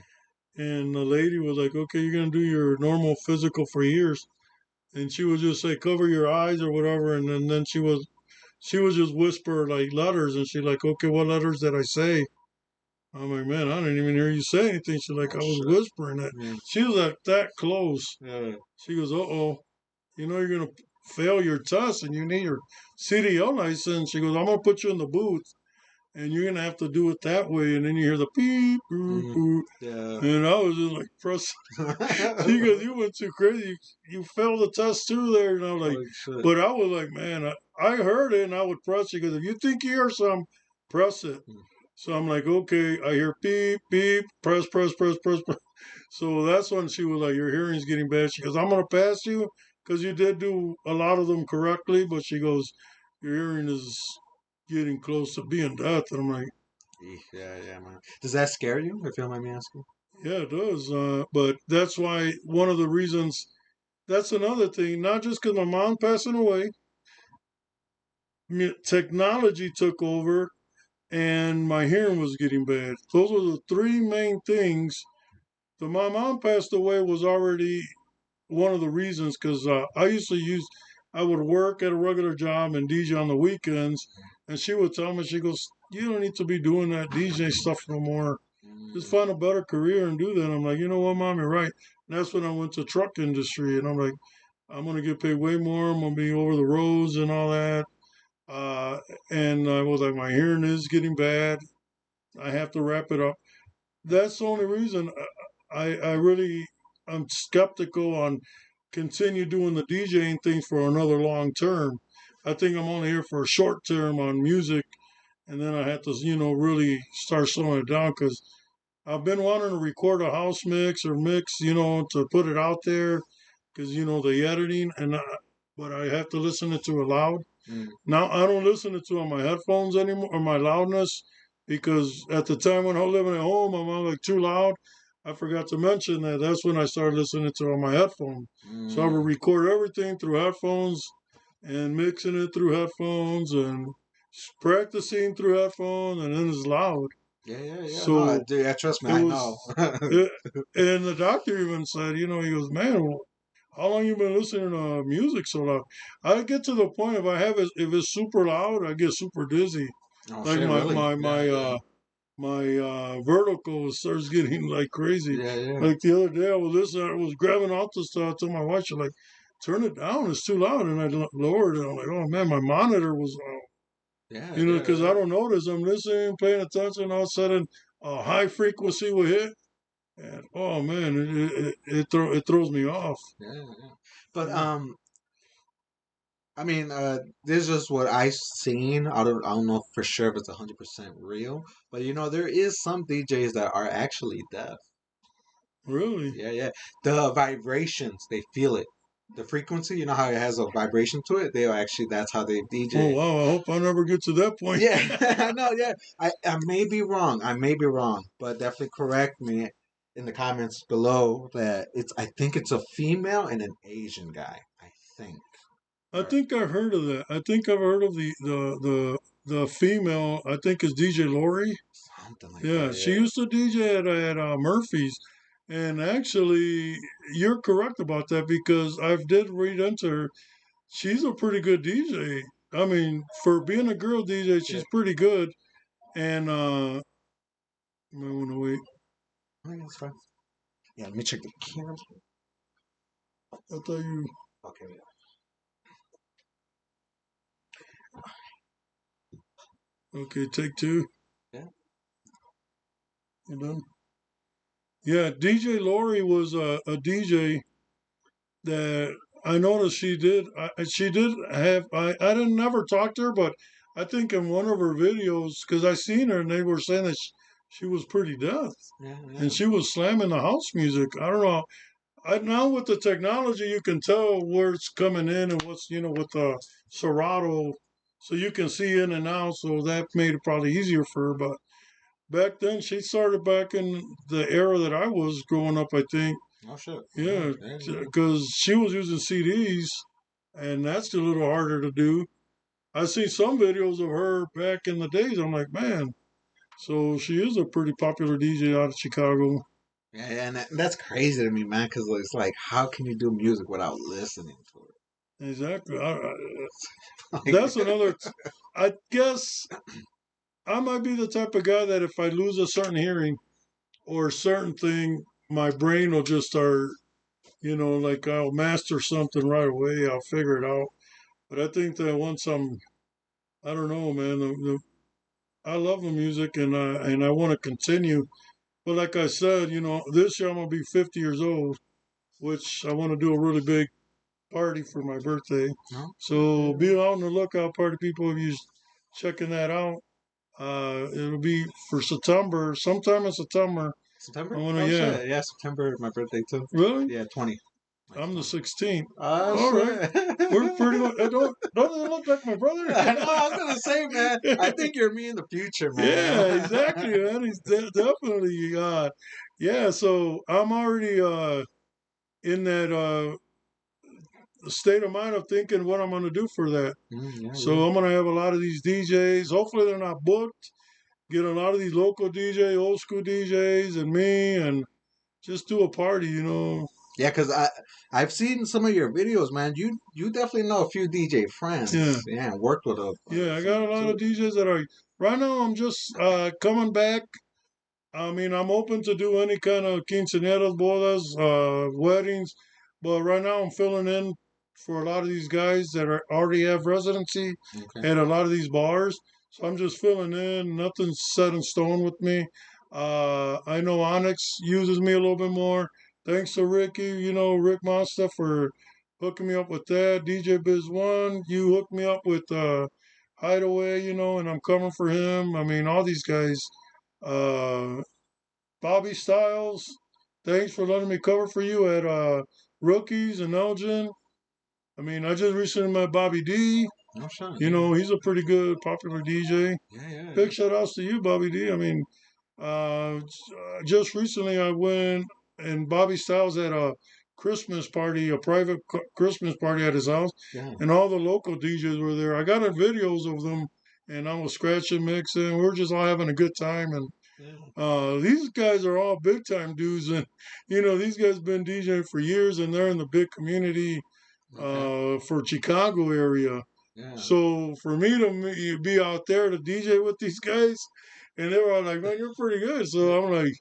And the lady was like, "Okay, you're gonna do your normal physical for years," and she would just say, "Cover your eyes" or whatever, and then she would just whisper like letters, and she's like, "Okay, what letters did I say?" I'm like, "Man, I didn't even hear you say anything." She's like, Oh "I was shit. whispering it." Yeah. She was like that close. Yeah. She goes, "Uh oh, you're gonna fail your test, and you need your CDL license." She goes, "I'm gonna put you in the booth, and you're gonna have to do it that way." And then you hear the beep, boop, Mm. boop. Yeah. And I was just like, press. She goes, "You went too crazy. You failed the test too there." And I was like, Holy shit. but I was like, man, I heard it, and I would press it because if you think you hear some, press it. Mm. So I'm like, okay, I hear beep, beep, press, press, press, press, press. So that's when she was like, your hearing's getting bad. She goes, I'm going to pass you because you did do a lot of them correctly. But she goes, your hearing is getting close to being deaf. And I'm like, Yeah, yeah, man. Does that scare you? If you don't mind me asking. yeah, it does. But that's why one of the reasons, that's another thing, not just because my mom passing away, technology took over and my hearing was getting bad. Those were the three main things. My mom passed away was already one of the reasons because I would work at a regular job and DJ on the weekends, And she would tell me, she goes, "You don't need to be doing that DJ stuff no more. Just Mm, find a better career and do that." I'm like, you know what, Mom, you're right. And that's when I went to truck industry, and I'm like, I'm gonna get paid way more. I'm gonna be over the roads and all that. Uh, and I was like, my hearing is getting bad. I have to wrap it up. That's the only reason I really I'm skeptical on continue doing the DJing thing for another long term. I think I'm only here for a short term on music, and then I have to really start slowing it down because I've been wanting to record a house mix or mix to put it out there because the editing but I have to listen it to it loud. mm, Now I don't listen to it on my headphones anymore or my loudness because at the time when I was living at home, I'm on like too loud. I forgot to mention that that's when I started listening to it on my headphones. So I would mm. record everything through headphones and mixing it through headphones and practicing through headphones, and then it's loud. Yeah. No, So dude, yeah, trust me, it I was, know. it, and the doctor even said, he goes, man, how long you been listening to music so loud? I get to the point if it's super loud, I get super dizzy. Oh Like shit, really? my vertical starts getting like crazy. Yeah. Like the other day, I was grabbing out the stuff. I told my wife, she's like, turn it down, it's too loud. And I lowered it. I'm like, oh man, my monitor was, because I don't notice. I'm listening, paying attention. All of a sudden, a high frequency will hit, and oh man, it throws me off. Yeah. But Yeah. I mean, this is what I've seen. I don't know for sure if it's 100% real, but there is some DJs that are actually deaf. Really? Yeah. The vibrations, they feel it. The frequency, you know how it has a vibration to it. They actually that's how they Oh DJ. wow! I hope I never get to that point. Yeah, I know. Yeah, I may be wrong. I may be wrong, but definitely correct me in the comments below that it's. I think it's a female and an Asian guy. I think. I Or think I've heard of that. I think I've heard of the female. I think is DJ Lori. something like Yeah, that. she Yeah. used to DJ at Murphy's, and actually, you're correct about that because I did read into her. She's a pretty good DJ. I mean, for being a girl DJ, Yeah. she's pretty good. And I want to wait. I think it's fine. Yeah. Let me check the cameras. I thought you. Okay. Yeah. Okay, take two. Yeah. You done? Yeah, DJ Lori was a DJ that I noticed she did have. I didn't never talk to her, but I think in one of her videos, because I seen her and they were saying that she was pretty deaf Yeah. and she was slamming the house music. I don't know. Now with the technology, you can tell where it's coming in and what's with the Serato, so you can see in and out. So that made it probably easier for her. But back then, she started back in the era that I was growing up. I think, Oh shit. Yeah. yeah, Yeah. because she was using CDs, and that's a little harder to do. I see some videos of her back in the days. I'm like, man. So she is a pretty popular DJ out of Chicago. Yeah, and that's crazy to me, man. Because it's like, how can you do music without listening to Exactly. That's it? another. I guess I might be the type of guy that if I lose a certain hearing or a certain thing, my brain will just start, like I'll master something right away. I'll figure it out. But I think that once I don't know, man. I love the music and I want to continue. But like I said, this year I'm gonna be 50 years old, which I want to do a really big party for my birthday. No. So be on the lookout, party people, if you checking that out. It'll be for September, sometime in September. I September? want to, Oh yeah. shit! Yeah, September, my birthday too. Really? Yeah, 20. Like I'm the 20. 16th. Oh All right. shit! We're pretty much, don't it look like my brother? I know. I was gonna say, man. I think you're me in the future, man. Yeah, exactly, man. He's definitely, yeah. So I'm already in that state of mind of thinking what I'm going to do for that. Yeah. So I'm going to have a lot of these DJs. Hopefully they're not booked. Get a lot of these local DJ, old school DJs, and me, and just do a party. Yeah, because I've seen some of your videos, man. You definitely know a few DJ friends. Yeah. Yeah, worked with Yeah, a I got few a lot of too. DJs that are right now. I'm just coming back. I mean, I'm open to do any kind of quinceañeras, bodas, weddings, but right now I'm filling in for a lot of these guys that are already have residency Okay. at a lot of these bars. So I'm just filling in. Nothing's set in stone with me. I know Onyx uses me a little bit more. Thanks to Ricky, Rick Monster for hooking me up with that. DJ Biz One, you hooked me up with Hideaway, and I'm coming for him. I mean, all these guys. Uh, Bobby Styles, thanks for letting me cover for you at Rookies and Elgin. I mean, I just recently met Bobby D. No shot. Yeah. He's a pretty good, popular DJ. Yeah, yeah, yeah. Big shout outs to you, Bobby D. I mean, just recently I went and Bobby Styles had a Christmas party, a private Christmas party at his house, Yeah. and all the local DJs were there. I got videos of them, and I was scratching, mixing. We are just all having a good time, and Yeah. these guys are all big time dudes, and these guys been DJing for years, and they're in the big community Okay. for Chicago area. Yeah. So for me to be out there to DJ with these guys, and they were all like, "Man, you're pretty good." So I'm like,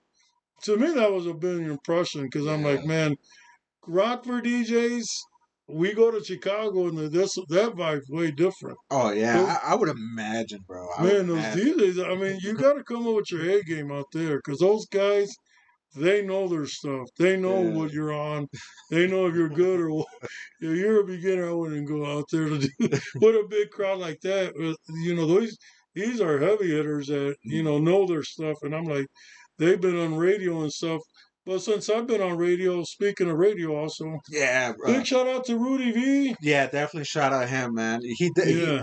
to me that was a big impression because I'm like, Yeah. man, Rockford DJs. We go to Chicago and this that vibe's way different. Oh yeah, Those I would imagine, bro. I would man, those imagine. DJs. I mean, you got to come up with your A game out there because those guys they know their stuff. They know Yeah. what you're on. They know if you're good or if you're a beginner. I wouldn't go out there to do with a big crowd like that. These are heavy hitters that know their stuff, and I'm like, they've been on radio and stuff. But since I've been on radio, speaking of radio, also Yeah, big shout out to Rudy V. yeah, definitely shout out him, man. Yeah,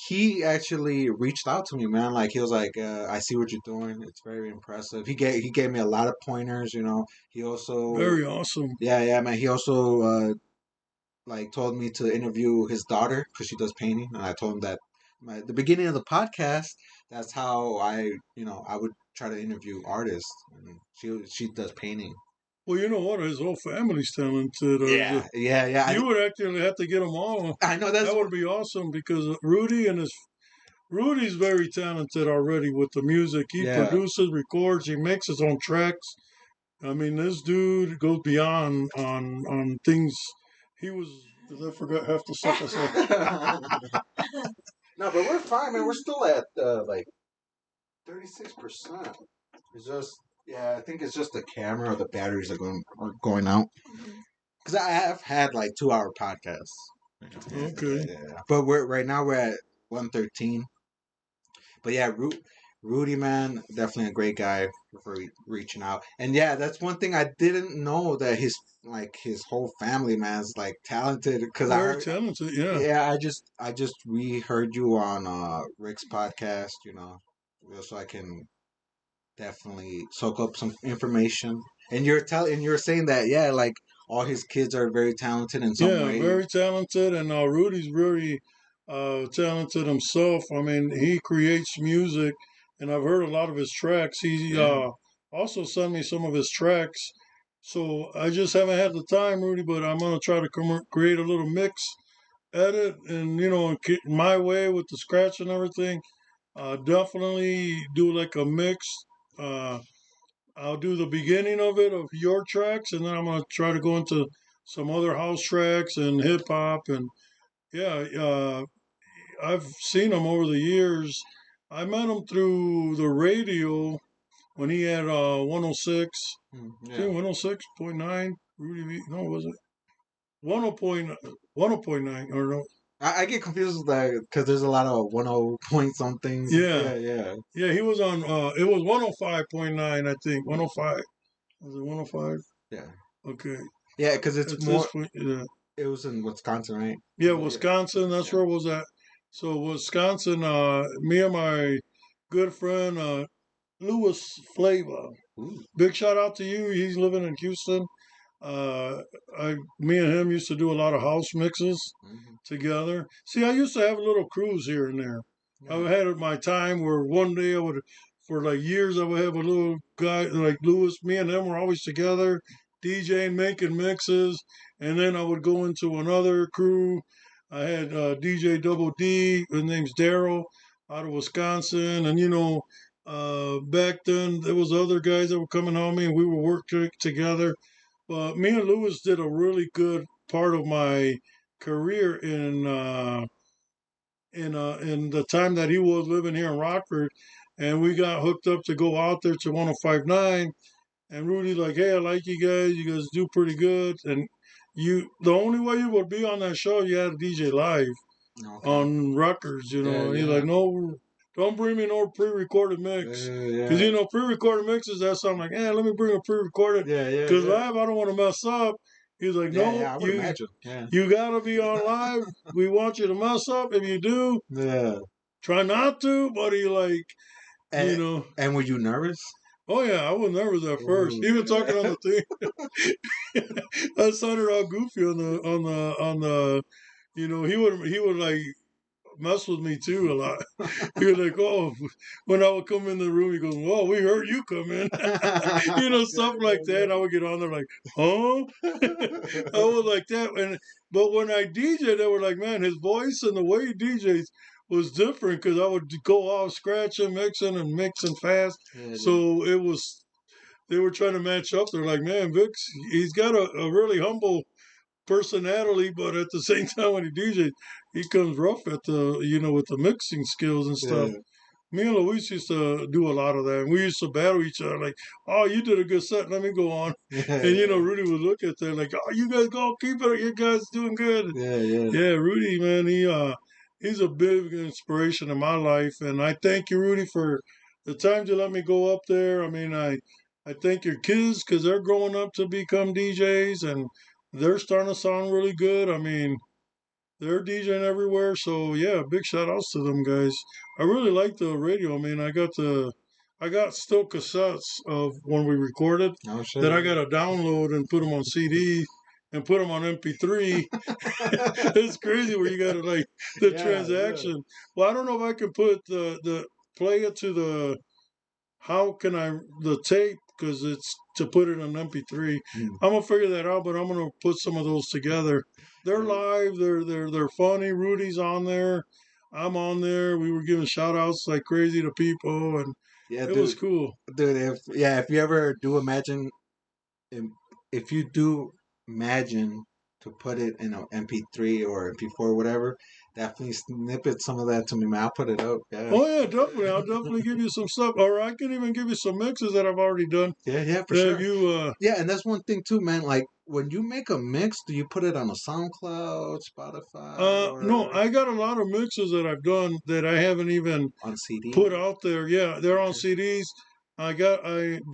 He actually reached out to me, man. Like he was like, I see what you're doing. It's very impressive. He gave me a lot of pointers. He also very awesome. yeah, man. He also like told me to interview his daughter because she does painting, and I told him that the beginning of the podcast. That's how I would try to interview artists. And she does painting. Well, you know what? His whole family's talented. Yeah, yeah, yeah. You would actually have to get them all. I know that's That would be awesome because Rudy's very talented already with the music. He yeah. produces, records, he makes his own tracks. I mean, this dude goes beyond on things. He was. I forgot half the stuff I said. No, but we're fine, man. We're still at like 36%. It's just yeah, I think it's just the camera or the batteries are going out. Because I have had like 2 hour podcasts. Okay. Yeah. But we're at 113. But yeah, Rudy, man, definitely a great guy for reaching out. And yeah, that's one thing I didn't know that his whole family, man, is like talented. Because I Very heard, talented. Yeah. yeah, I just we heard you on Rick's podcast, so I can definitely soak up some information. And you're saying that yeah, like all his kids are very talented in some Yeah, way. very talented, and Rudy's very talented himself. I mean, he creates music, and I've heard a lot of his tracks. He Yeah. also sent me some of his tracks, so I just haven't had the time, Rudy. But I'm gonna try to create a little mix, edit, and my way with the scratch and everything. Definitely do like a mix. Uh, I'll do the beginning of it of your tracks, and then I'm gonna try to go into some other house tracks and hip hop, and yeah, I've seen him over the years. I met him through the radio when he had 106, I Yeah. think 106.9. Rudy V. No, was it 10.9 or no? I get confused because there's a lot of 10 point something. Yeah, Yeah, yeah, yeah. He was on. It was 105.9, I think. 105. Was it 105? yeah, Okay. yeah. Because it's At more. this point, yeah. It was in Wisconsin, right? Yeah, Yeah, Wisconsin. That's yeah. where it was at. So Wisconsin. Me and my good friend Louis Flava. Ooh. Big shout out to you. He's living in Houston. Me and him used to do a lot of house mixes Mm-hmm. together. See, I used to have little crews here and there. Yeah. I've had my time where one day for like years, I would have a little guy like Louis. Me and him were always together. DJing, making mixes, and then I would go into another crew. I had DJ Double D. His name's Daryl out of Wisconsin, and back then there was other guys that were coming on me, and we would work together. But me and Lewis did a really good part of my career in the time that he was living here in Rockford, and we got hooked up to go out there to 105.9. And Rudy's like, "Hey, I like you guys. You guys do pretty good." And the only way you would be on that show, you had to DJ live Okay. on records. Yeah, And he's yeah. like, "No, don't bring me no pre-recorded mix, because Yeah. pre-recorded mixes that sound like, let me bring a pre-recorded, Yeah, yeah, because yeah. live I don't want to mess up." He's like, Yeah, "No, yeah, I would imagine. Yeah. you gotta be on live. We want you to mess up. If you do, Yeah. try not to." But he like, you And, know. and were you nervous? Oh yeah, I was nervous at first. Ooh. Even talking on the thing, I sounded all goofy on the. He would like mess with me too a lot. He was like, "Oh," when I would come in the room, he goes, "Oh, we heard you come in," stuff like that. And I would get on there like, "Huh?" I was like that, but when I DJ, they were like, "Man, his voice and the way he DJs was different," because I would go off scratching, mixing fast. Yeah, So it was they were trying to match up. They're like, "Man, Vic's he's got a really humble personality, but at the same time when he DJs, he comes rough at the with the mixing skills and stuff." yeah. Me and Luis used to do a lot of that. And we used to battle each other like, "Oh, you did a good set. Let me go on." Yeah, And yeah. Rudy would look at that like, "Oh, you guys go keep it. You guys doing good." Yeah, yeah. Yeah, Rudy, man, he's a big inspiration in my life, and I thank you, Rudy, for the times you let me go up there. I mean, I thank your kids because they're growing up to become DJs, and they're starting to sound really good. I mean, they're DJing everywhere, so yeah, big shout outs to them guys. I really like the radio. I mean, I got still cassettes of when we recorded Oh that shit. I got to download and put them on CD and put them on MP3. It's crazy where you got to like the Yeah, yeah. transaction. Well, I don't know if I can put the play it to the how can I the tape because it's to put it on MP3. Mm. I'm gonna figure that out, but I'm gonna put some of those together. They're Yeah. live. They're funny. Rudy's on there. I'm on there. We were giving shout outs like crazy to people, and Yeah, it was dude. cool. Dude, if you ever do imagine, if you do imagine to put it in an MP3 or MP4 or whatever, definitely snippet some of that to me, man. I'll put it up. Yeah. Oh yeah, definitely. I'll definitely give you some stuff, or I can even give you some mixes that I've already done. Yeah, yeah, for Have sure. you? Yeah, and that's one thing too, man. Like when you make a mix, do you put it on a SoundCloud, Spotify, No, or I got a lot of mixes that I've done that I haven't even on CD? put out there. Yeah, they're on Okay. CDs. I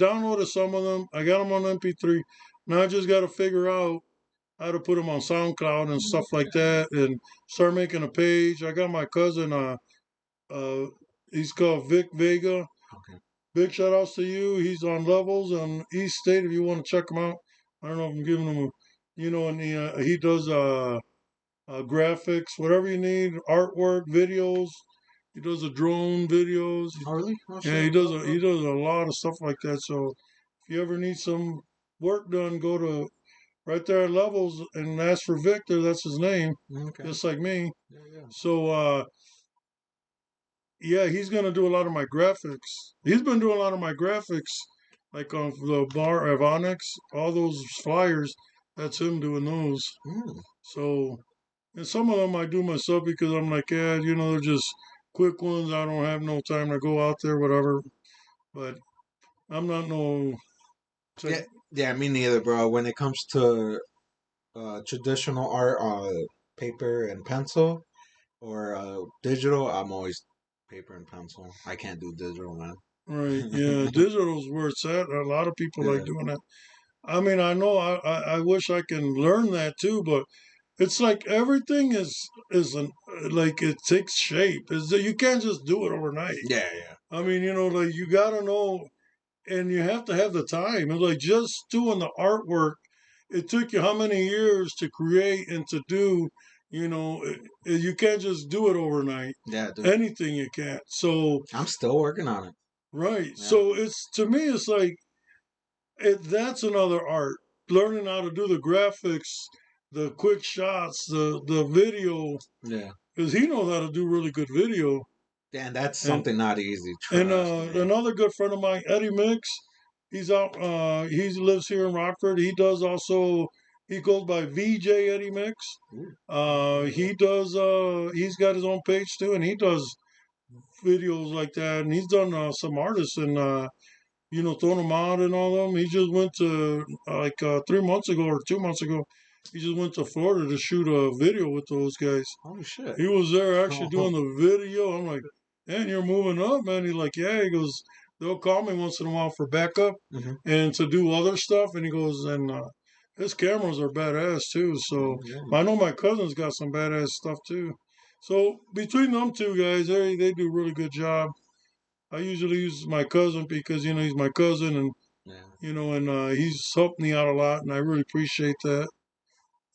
downloaded some of them. I got them on MP3. Now I just got to figure out how to put them on SoundCloud and stuff like that, and start making a page. I got my cousin. Uh, he's called Vic Vega. Okay. Big shout outs to you. He's on Levels on East State. If you want to check him out, I don't know if I'm giving him, and he does graphics, whatever you need, artwork, videos. He does the drone videos. Oh, really? Oh, Yeah, shit. he does a lot of stuff like that. So if you ever need some work done, go to right there at Levels and ask for Victor. That's his name, Okay. just like me. Yeah, yeah. So yeah, he's gonna do a lot of my graphics. He's been doing a lot of my graphics, like on the bar of Onyx, all those flyers. That's him doing those. Mm. So, and some of them I do myself because I'm like, yeah, they're just quick ones. I don't have no time to go out there, whatever. But I'm not no. Yeah, Tech, yeah, me neither, bro. When it comes to traditional art, paper and pencil, or digital, I'm always paper and pencil. I can't do digital, man. right? Yeah, digital's where it's at. A lot of people like Yeah, doing that. I mean, I know. I wish I can learn that too, but it's like everything is like it takes shape. Is that you can't just do it overnight. yeah, yeah. I mean, like you gotta know, and you have to have the time. It's like just doing the artwork. It took you how many years to create and to do. You can't just do it overnight. Yeah, dude. Anything you can't. So I'm still working on it. right. Yeah. So it's to me, it's like that's another art. learning how to do the graphics, the quick shots, the video, Yeah. because he knows how to do really good video. And that's And something not easy. Trust me. another good friend of mine, Eddie Mix, he's out. He lives here in Rockford. He does also. He goes by VJ Eddie Mix. Ooh. He does. He's got his own page too, and he does videos like that. And he's done some artists and thrown them out and all them. He just went to 3 months ago or 2 months ago. He just went to Florida to shoot a video with those guys. Holy shit. He was there actually doing the video. I'm like, man, you're moving up, man. He's like, yeah. He goes, they'll call me once in a while for backup Mm-hmm. and to do other stuff. And he goes, and his cameras are badass too. So Yeah. I know my cousin's got some badass stuff too. So between them two guys, they do a really good job. I usually use my cousin because he's my cousin, and Yeah. and he's helped me out a lot, and I really appreciate that.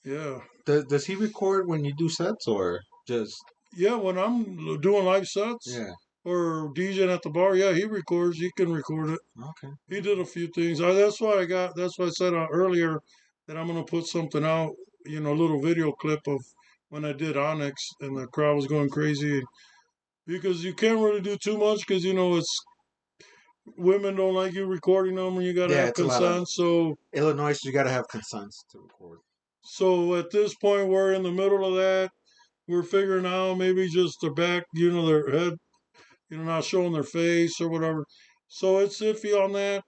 Yeah. Does he record when you do sets or just? Yeah, when I'm doing live sets Yeah. or DJing at the bar, yeah, he records. He can record it. Okay. He did a few things. That's why I got. That's why I said earlier that I'm gonna put something out. A little video clip of when I did Onyx, and the crowd was going crazy because you can't really do too much because it's women don't like you recording them, and you gotta Yeah, have it's a lot of consent. So Illinois. So you gotta have consents to record. So at this point, we're in the middle of that. We're figuring out maybe just their back, their head, not showing their face or whatever. So it's iffy on that.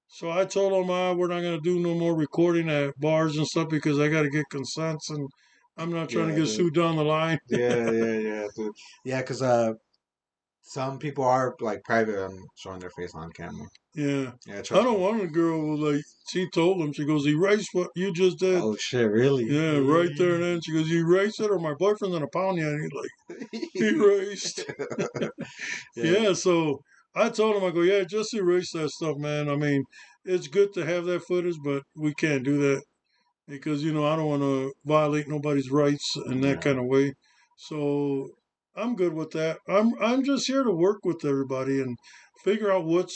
So I told them we're not going to do no more recording at bars and stuff because I got to get consents and I'm not trying to Yeah, get dude. sued down the line. Yeah, dude. Yeah, because some people are like private on showing their face on camera. Yeah. Yeah, I trust don't me. want a girl she told him, she goes, erase what you just did. Oh shit, really? Yeah, right there and then she goes, you erase it or my boyfriend's gonna pound you. And he's like, erased. Yeah. Yeah, so I told him, I go, yeah, just erase that stuff, man. I mean, it's good to have that footage, but we can't do that because I don't want to violate nobody's rights in that Yeah. kind of way. So I'm good with that. I'm just here to work with everybody and figure out what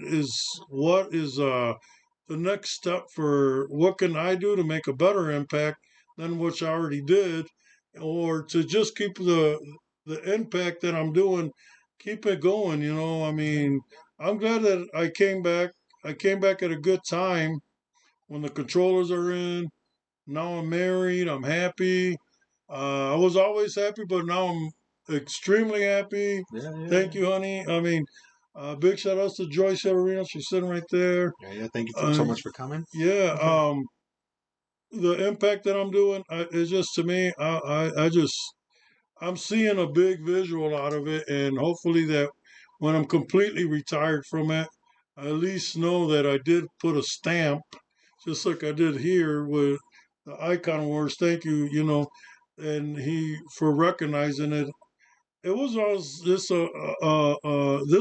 is the next step for what can I do to make a better impact than what I already did, or to just keep the impact that I'm doing, keep it going. I mean, I'm glad that I came back. I came back at a good time when the controllers are in. Now I'm married. I'm happy. I was always happy, but now I'm extremely happy. Yeah. Thank you, honey. I mean, big shout outs to Joyce Yeverino. She's sitting right there. Yeah. Thank you so Uh, much for coming. yeah. The impact that I'm doing is just to me. I'm seeing a big visual out of it, and hopefully that when I'm completely retired from it, I at least know that I did put a stamp, just like I did here with the Icon Awards. Thank you, and he for recognizing it. It was this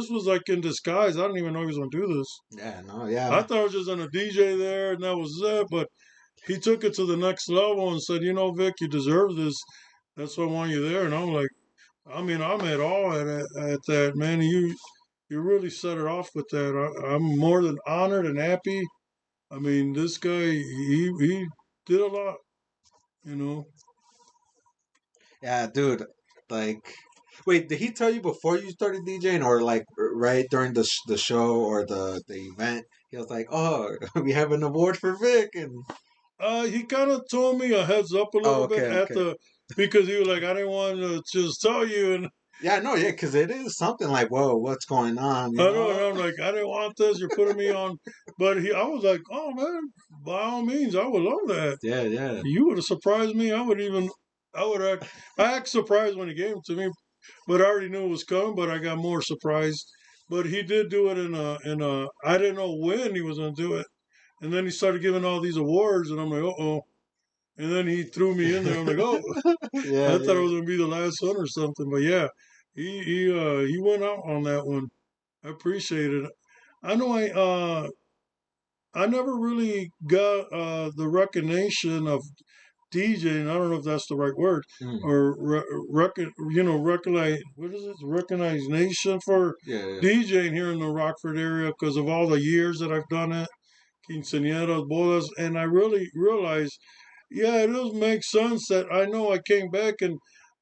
was like in disguise. I didn't even know he was gonna do this. Yeah. No. I Yeah. thought I was just gonna DJ there, and that was it. But he took it to the next level and said, Vic, you deserve this. That's why I want you there. And I'm like, I mean, I'm at all at that, man. You really set it off with that. I'm more than honored and happy. I mean, this guy, he did a lot, you know. Yeah, dude. Like, wait, did he tell you before you started DJing, or like right during the show or the event? He was like, "Oh, we have an award for Vic," and He kind of told me a heads up a oh, little bit okay. because he was like, I didn't want to just tell you, and Yeah, no, yeah, because it is something like, whoa, what's going on, I know, and I'm like, I didn't want this. You're putting me on, but I was like, oh man, by all means, I would love that. Yeah. You would have surprised me. I would act. I act surprised when he gave it to me, but I already knew it was coming. But I got more surprised. But he did do it in a. I didn't know when he was going to do it, and then he started giving all these awards, and I'm like, oh. And then he threw me in there. I'm like, oh, Yeah, I thought it yeah. was going to be the last one or something. But yeah, he went out on that one. I appreciate it. I know I never really got the recognition of DJing. I don't know if that's the right word, Mm. or recognize what is it? Recognition for Yeah. DJing here in the Rockford area because of all the years that I've done it. quinceañeras, bodas, and I really realized, yeah, it does make sense that I know I came back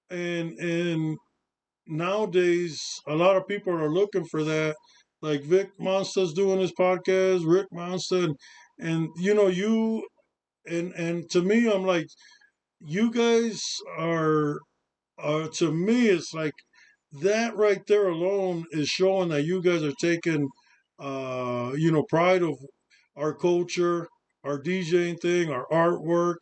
and nowadays a lot of people are looking for that. Like Vic Monster's doing his podcast, Rick Monster, and you know you and to me, I'm like, you guys are to me, it's like that right there alone is showing that you guys are taking, pride of our culture, our DJing thing, our artwork,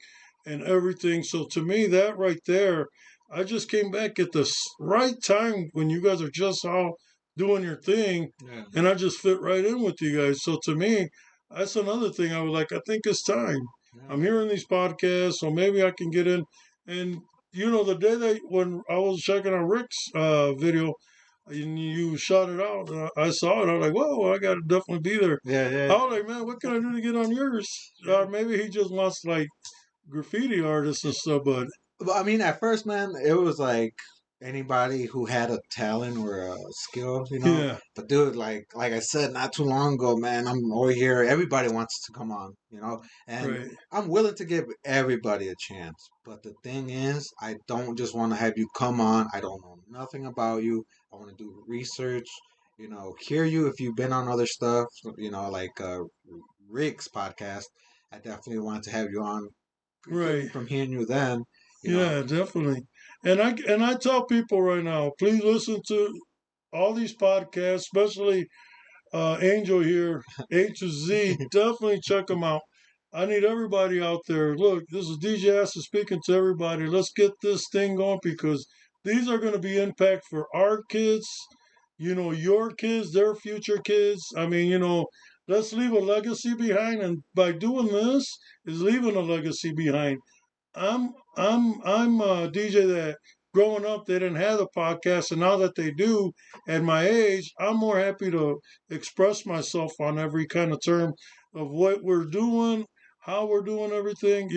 and everything. So to me, that right there, I just came back at the right time when you guys are just all doing your thing, Yeah. and I just fit right in with you guys. So to me, that's another thing I was like, I think it's time. Yeah. I'm hearing these podcasts, so maybe I can get in. And the day that when I was checking out Rick's video, and you shot it out, I saw it. I was like, whoa, I got to definitely be there. Yeah, I yeah. was like, man, what can I do to get on yours? Yeah. Maybe he just wants like graffiti artists and stuff, but But I mean, at first, man, it was like anybody who had a talent or a skill, you know. yeah, But dude, like I said not too long ago, man, I'm over here. Everybody wants to come on, you know, and right, I'm willing to give everybody a chance. But the thing is, I don't just want to have you come on. I don't know nothing about you. I want to do research. You know, hear you if you've been on other stuff. You know, like Rick's podcast. I definitely want to have you on right, from hearing you then, you know. yeah, definitely. And I tell people right now, please listen to all these podcasts, especially Angel here, A to Z. Definitely check them out. I need everybody out there. Look, this is DJ Acid speaking to everybody. Let's get this thing going because these are going to be impact for our kids, your kids, their future kids. I mean, let's leave a legacy behind. And by doing this, is leaving a legacy behind. I'm a DJ that growing up they didn't have a podcast, and now that they do, at my age, I'm more happy to express myself on every kind of term of what we're doing, how we're doing everything.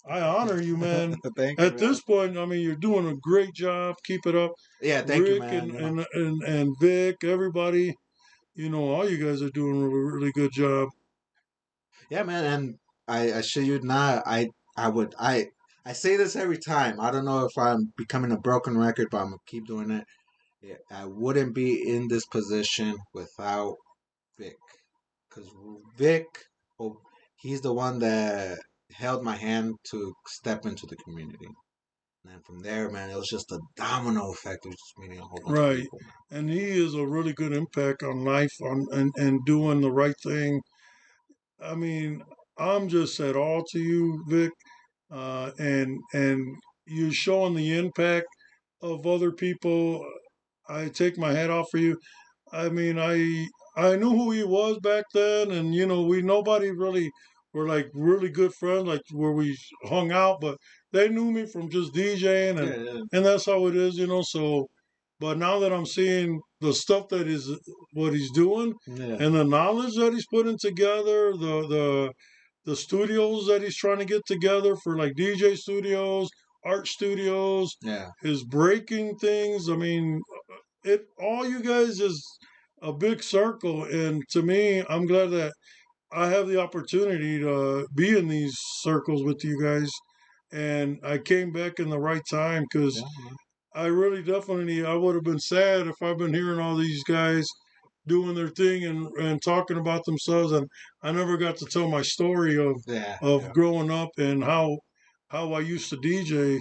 I honor you, man. Thank you, At man. this point, I mean, you're doing a great job. Keep it up, Yeah, thank you, Rick man. and You know, and Vic, everybody. All you guys are doing a really good job. yeah, man. And I shit you not. I say this every time. I don't know if I'm becoming a broken record, but I'm gonna keep doing it. Yeah, I wouldn't be in this position without Vic, because Vic, oh, he's the one that held my hand to step into the community. And then from there, man, it was just a domino effect of just meeting a whole bunch of Right. people, man. And he is a really good impact on life and doing the right thing. I mean, I'm just at all to you, Vic, and you showing the impact of other people. I take my hat off for you. I mean, I knew who he was back then, and we nobody really were like really good friends, like where we hung out, but they knew me from just DJing, and Yeah, yeah, and that's how it is. So, but now that I'm seeing the stuff that is what he's doing, yeah, and the knowledge that he's putting together, the studios that he's trying to get together for like DJ studios, art studios, yeah. his breaking things. I mean, it all you guys is a big circle, and to me, I'm glad that I have the opportunity to be in these circles with you guys, and I came back in the right time because Yeah, man. I really definitely I would have been sad if I've been hearing all these guys doing their thing and talking about themselves, and I never got to tell my story of Yeah, of yeah. growing up and how I used to DJ.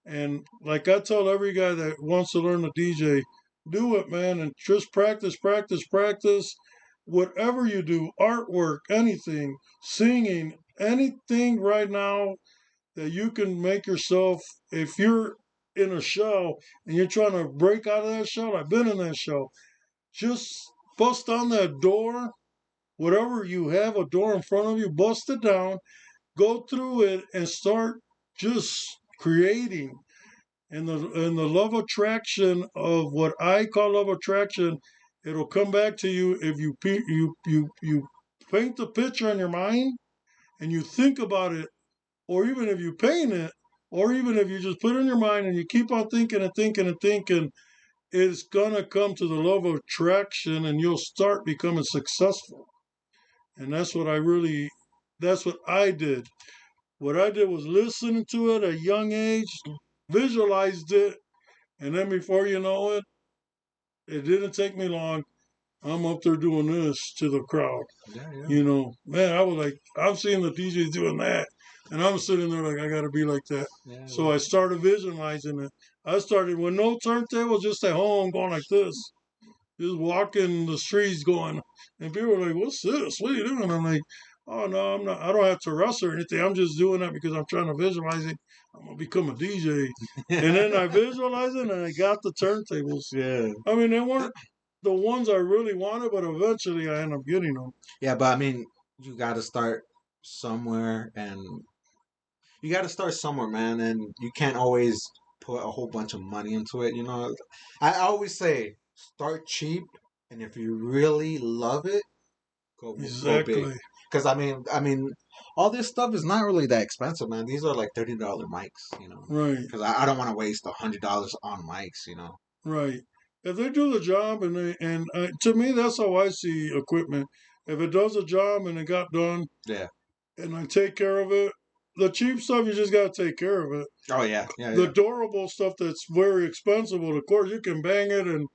And like I tell every guy that wants to learn to DJ, do it, man, and just practice, practice, practice. Whatever you do, artwork, anything, singing, anything right now that you can make yourself, if you're in a show and you're trying to break out of that show, I've been in that show, just bust down that door, whatever you have, a door in front of you, bust it down, go through it and start just creating. And the love attraction of what I call love attraction, it'll come back to you if you paint the picture in your mind and you think about it, or even if you paint it, or even if you just put it in your mind and you keep on thinking and thinking and thinking, it's gonna come to the love of attraction and you'll start becoming successful. and that's what I did. What I did was listen to it at a young age, visualized it, and then before you know it, it didn't take me long. I'm up there doing this to the crowd. Yeah, yeah. Man, I was like, I'm seeing the DJs doing that, and I'm sitting there like, I got to be like that. Yeah, So yeah. I started visualizing it. I started with no turntable, just at home, going like this, just walking the streets, going, and people were like, "What's this? What are you doing?" I'm like, "Oh no, I'm not. I don't have to wrestle or anything. I'm just doing that because I'm trying to visualize it. I'm gonna become a DJ." And then I visualized it, and I got the turntables. Yeah. I mean, they weren't the ones I really wanted, but eventually I ended up getting them. Yeah, but I mean, you got to start somewhere, and you got to start somewhere, man. And you can't always put a whole bunch of money into it. I always say start cheap, and if you really love it, go big. Exactly. Because I mean, all this stuff is not really that expensive, man. These are like $30 mics, Right. Because I don't want to waste $100 on mics. Right. If they do the job, to me, that's how I see equipment. If it does a job and it got done, Yeah. and I take care of it. The cheap stuff, you just got to take care of it. Oh yeah, yeah, The yeah. durable stuff that's very expensive, well, of course, you can bang it and,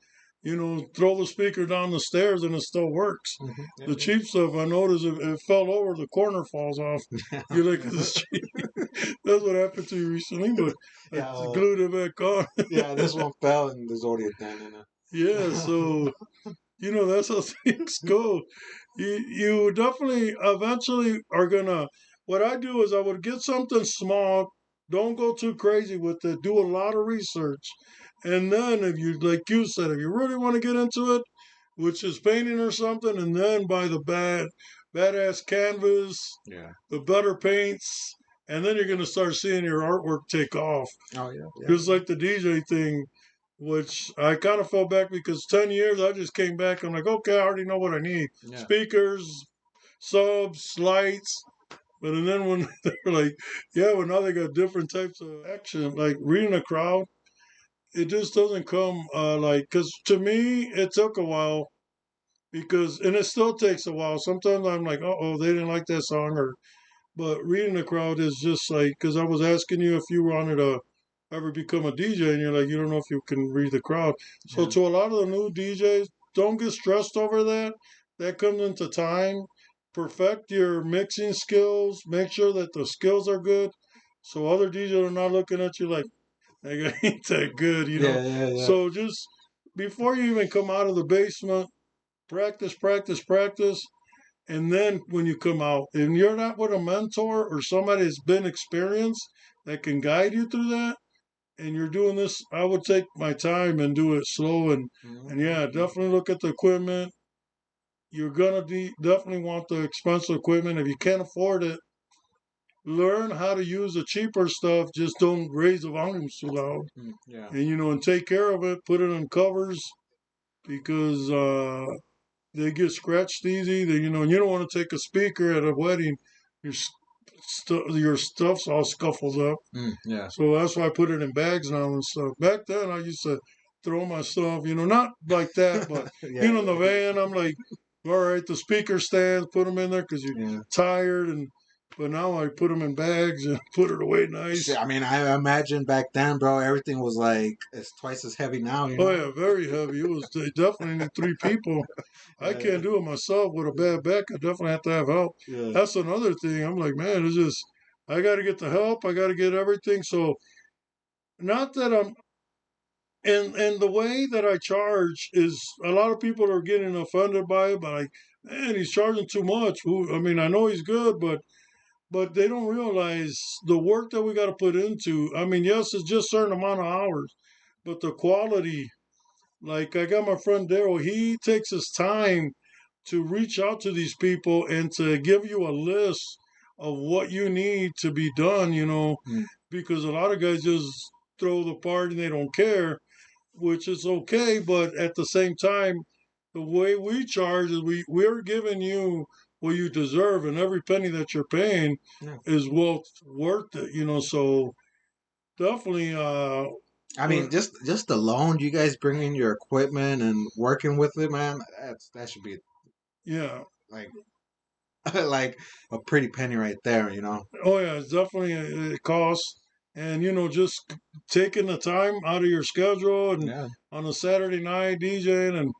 throw the speaker down the stairs and it still works. Yeah, The cheap stuff, I noticed if it fell over, the corner falls off. yeah. You're like, it's cheap. That's what happened to you recently, but I Yeah, glued it back on. yeah. This one fell, and there's already a dent in it. Yeah, so that's how things go. You definitely eventually are gonna. What I do is I would get something small. Don't go too crazy with it. Do a lot of research, and then if you like you said, if you really want to get into it, which is painting or something, and then buy the badass canvas, Yeah. the better paints, and then you're gonna start seeing your artwork take off. Oh yeah, yeah. Just like the DJ thing, which I kind of fell back because 10 years I just came back. I'm like, okay, I already know what I need: Yeah. speakers, subs, lights. But and then when they're like, yeah, well, now they got different types of action, like reading a crowd, it just doesn't come because to me, it took a while and it still takes a while. Sometimes I'm like, oh, they didn't like that song, but reading the crowd is just like, because I was asking you if you wanted to ever become a DJ, and you're like, you don't know if you can read the crowd. So Yeah. to a lot of the new DJs, don't get stressed over that. That comes into time. Perfect your mixing skills. Make sure that the skills are good, so other DJs are not looking at you like, that guy ain't that good. Yeah, yeah, yeah. So just before you even come out of the basement, practice, practice, practice. And then when you come out, and you're not with a mentor or somebody that's been experienced that can guide you through that, and you're doing this, I would take my time and do it slow. And yeah, definitely look at the equipment. You're gonna definitely want the expensive equipment. If you can't afford it, learn how to use the cheaper stuff. Just don't raise the volumes too loud, Yeah. and take care of it. Put it in covers because they get scratched easy. And you don't want to take a speaker at a wedding. Your your stuff's all scuffled up. Yeah. So that's why I put it in bags now and stuff. Back then, I used to throw my stuff, not like that, but Yeah. in the van, I'm like, all right, the speaker stands, put them in there because you're Yeah. tired, but now I put them in bags and put it away nice. Shit, I mean, I imagine back then, bro, everything was like it's twice as heavy now. Oh yeah, very heavy. They definitely need three people. I Yeah. can't do it myself with a bad back. I definitely have to have help. Yeah. That's another thing. I'm like, man, it's just I got to get the help. I got to get everything. So not that I'm and the way that I charge is a lot of people are getting offended by it, but like, man, he's charging too much. I mean, I know he's good, but they don't realize the work that we got to put into. I mean, yes, it's just a certain amount of hours, but the quality. Like I got my friend Daryl, he takes his time to reach out to these people and to give you a list of what you need to be done, Mm. because a lot of guys just throw the party and they don't care, which is okay, but at the same time, the way we charge is we're giving you what you deserve, and every penny that you're paying Yeah. is well worth it. So definitely I mean, just alone, you guys bringing your equipment and working with it, man. That should be yeah. like like a pretty penny right there, you know. Oh yeah, it's definitely it costs, and just taking the time out of your schedule and Yeah, on a Saturday night DJing and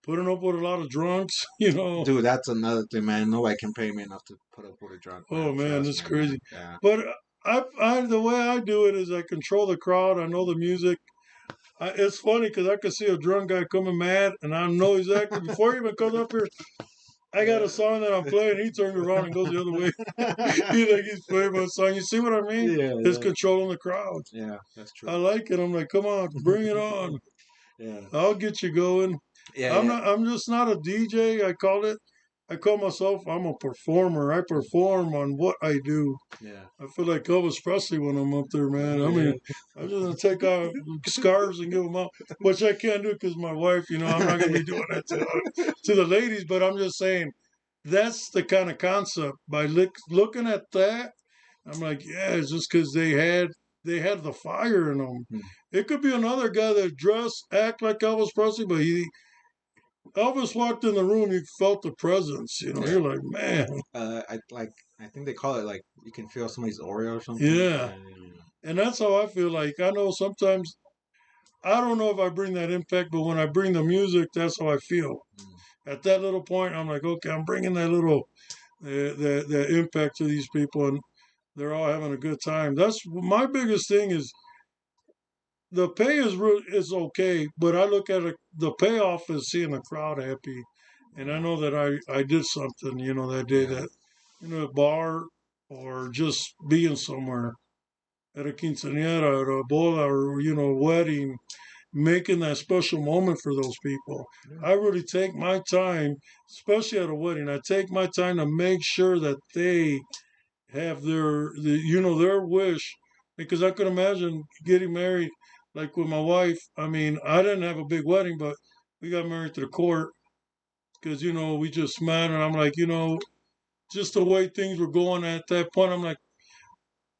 putting up with a lot of drunks. dude, that's another thing, man. Nobody can pay me enough to put up with a drunk, Oh man. man, Trust it's me, man. crazy. Yeah. But I the way I do it is I control the crowd. I know the music. It's funny because I can see a drunk guy coming mad, and I know exactly before he even comes up here. I got a Yeah. song that I'm playing. He turns around and goes the other way. He like he's playing my song. You see what I mean? Yeah, It's yeah, controlling the crowd. yeah. That's I true. like it. I'm like, come on, bring it on. Yeah, I'll get you going. yeah, I'm yeah, not. I'm just not a DJ. I call it. I call myself. I'm a performer. I perform on what I do. yeah, I feel like Elvis Presley when I'm up there, man. I yeah. mean, I'm just gonna take off scarves and give them out, which I can't do because my wife. I'm not gonna be doing that to the ladies. But I'm just saying that's the kind of concept. By looking at that, I'm like, yeah, it's just because they had the fire in them. Hmm. It could be another guy that dressed act like Elvis Presley, but Elvis walked in the room, you felt the presence. Yeah. You're like, man, I like. I think they call it like you can feel somebody's aura or something. yeah. Yeah, yeah, And that's how I feel like. I know sometimes I don't know if I bring that impact, but when I bring the music, that's how I feel. yeah. At that little point, I'm like, okay, I'm bringing that little the impact to these people, and they're all having a good time. That's my biggest thing is the pay is okay, but I look at it. The payoff is seeing the crowd happy, and I Yeah, know that I did something, that day yeah, that a bar or just being somewhere at a quinceañera, at a boda, or wedding, making that special moment for those people. yeah, I really take my time, especially at a wedding. I take my time to make sure that they have their wish, because I could imagine getting married, like with my wife. I mean, I didn't have a big wedding, but we got married to the court because we just met, and I'm like, just the way things were going at that point, I'm like,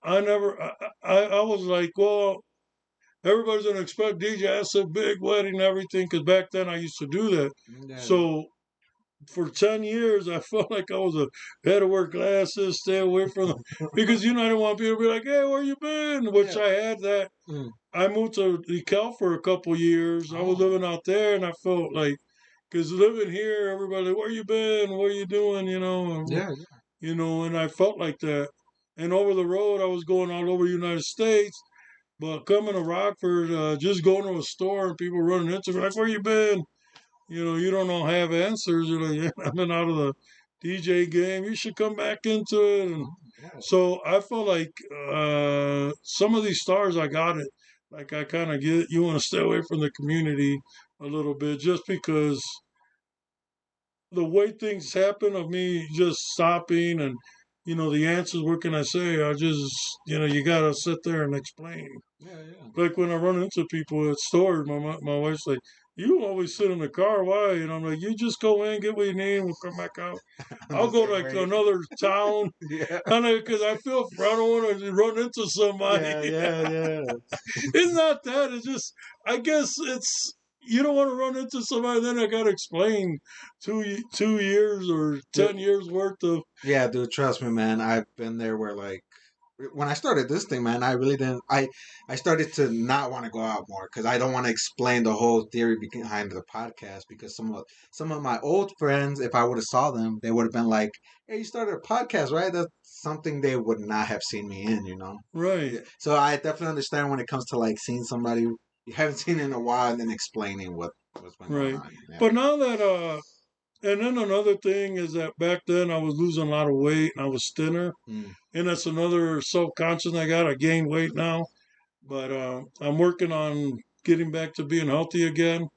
I never, I was like, well, everybody's gonna expect DJ Acid big wedding and everything, because back then I used to do that. yeah, So for 10 years, I felt like I was had to wear glasses, stay away from them, because I didn't want people to be like, "Hey, where you been?" Which yeah. I had that. Mm. I moved to DeKalb for a couple years. I was Oh, living out there, and I felt like, because living here, everybody like, "Where you been? What are you doing?" yeah, And I felt like that. And over the road, I was going all over the United States. But coming to Rockford, just going to a store and people running into me like, "Where you been?" You don't know have answers. You're like, "Yeah, I've been out of the DJ game. You should come back into it." And yeah, so I felt like some of these stars, I got it. Like I kind of get, you want to stay away from the community a little bit, just because the way things happen of me just stopping and the answers. What can I say? I just you gotta sit there and explain. yeah, yeah. Like when I run into people at stores, my wife's like, "You always sit in the car. Why?" And I'm like, "You just go in, get what you need, and we'll come back out." I'm I'll the go same to like way. another town, Yeah, and because I feel I don't want to run into somebody. yeah, yeah, yeah. It's not that. It's just I guess it's you don't want to run into somebody. Then I got to explain 2 years or Dude, 10 years worth of. yeah, dude, trust me, man. I've been there where like when I started this thing, man, I really didn't. I started to not want to go out more because I don't want to explain the whole theory behind the podcast. Because some of my old friends, if I would have saw them, they would have been like, "Hey, you started a podcast, right?" That's something they would not have seen me in, you know. Right, Yeah. So I definitely understand when it comes to like seeing somebody you haven't seen in a while and then explaining what's been going right. on. Yeah. But now that and then another thing is that back then I was losing a lot of weight and I was thinner, Mm. and that's another self-conscious I got. I gained weight now, but I'm working on getting back to being healthy again.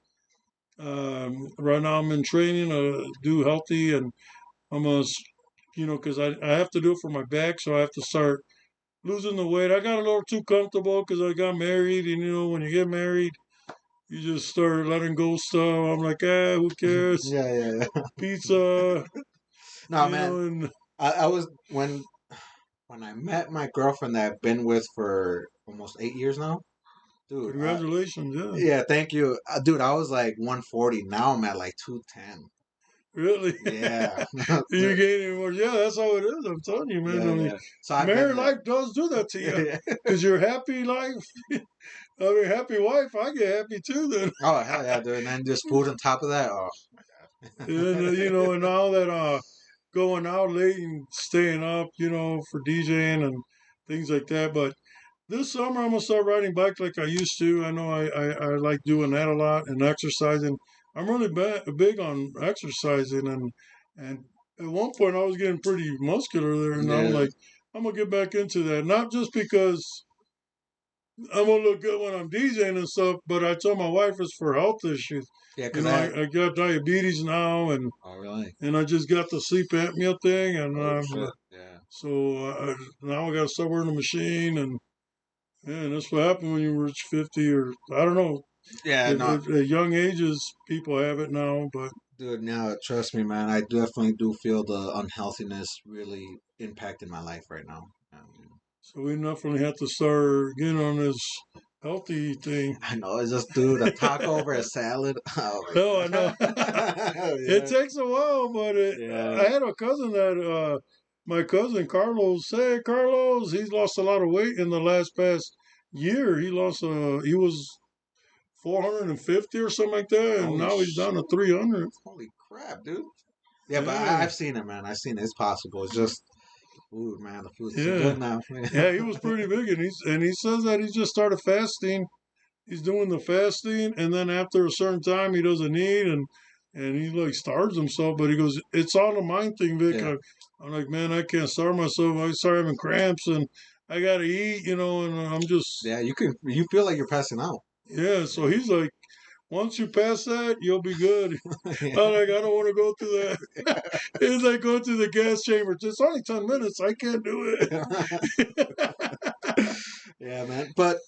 Right now I'm in training to do healthy, and I'm a, because I have to do it for my back, so I have to start losing the weight. I got a little too comfortable because I got married, and when you get married, you just start letting go stuff. I'm like, who cares? Yeah, yeah, yeah. Pizza, No, man. and I was when I met my girlfriend that I've been with for almost 8 years now, dude. congratulations, yeah. Yeah, thank you, dude. I was like 140. Now I'm at like 210. Really? Yeah. You gaining more? Yeah, that's how it is. I'm telling you, man. Yeah, I mean, yeah. So I've married been life does do that to you yeah. because your happy life. I mean, happy wife. I get happy too. Then, Oh hell yeah, dude. And then just food on top of that. Oh my and god. and now that going out late and staying up, for DJing and things like that. But this summer, I'm gonna start riding bike like I used to. I know I like doing that a lot and exercising. I'm really big on exercising, and at one point I was getting pretty muscular there, and I'm Yeah. like, I'm gonna get back into that. Not just because I'm gonna look good when I'm DJing and stuff, but I told my wife it's for health issues. Yeah, because I I got diabetes now, oh really? and I just got the sleep apnea thing, and Oh shit. Yeah. now I got to start wearing a machine, and yeah, and that's what happened when you reach 50, or I don't know Yeah, if no, at young ages people have it now, but dude, now trust me, man. I definitely do feel the unhealthiness really impacting my life right now. so we definitely have to start getting on this healthy thing. I know it's just, dude, a taco over a salad. Oh No, I my know. god. It Yeah, takes a while, but yeah. I had a cousin that my cousin Carlos. Hey, Carlos, he's lost a lot of weight in the last past year. He was 450 or something like that, and Holy now he's down to shit. 300. Holy crap, dude. Yeah, but Yeah, I've seen it, man. I've seen it. It's possible. It's just food, man. The food's too yeah, good now. yeah. He was pretty big, and he says that he just started fasting. He's doing the fasting, and then after a certain time, he doesn't eat, and he like starves himself. But he goes, it's all a mind thing, Vic. Yeah, I'm like, man, I can't starve myself. I start having cramps, and I gotta eat, and I'm just yeah. You feel like you're passing out. yeah. So Yeah, he's like, once you pass that, you'll be good. yeah. I'm like, I don't want to go through that. It's like going to the gas chamber. It's only 10 minutes. I can't do it. Yeah, man. But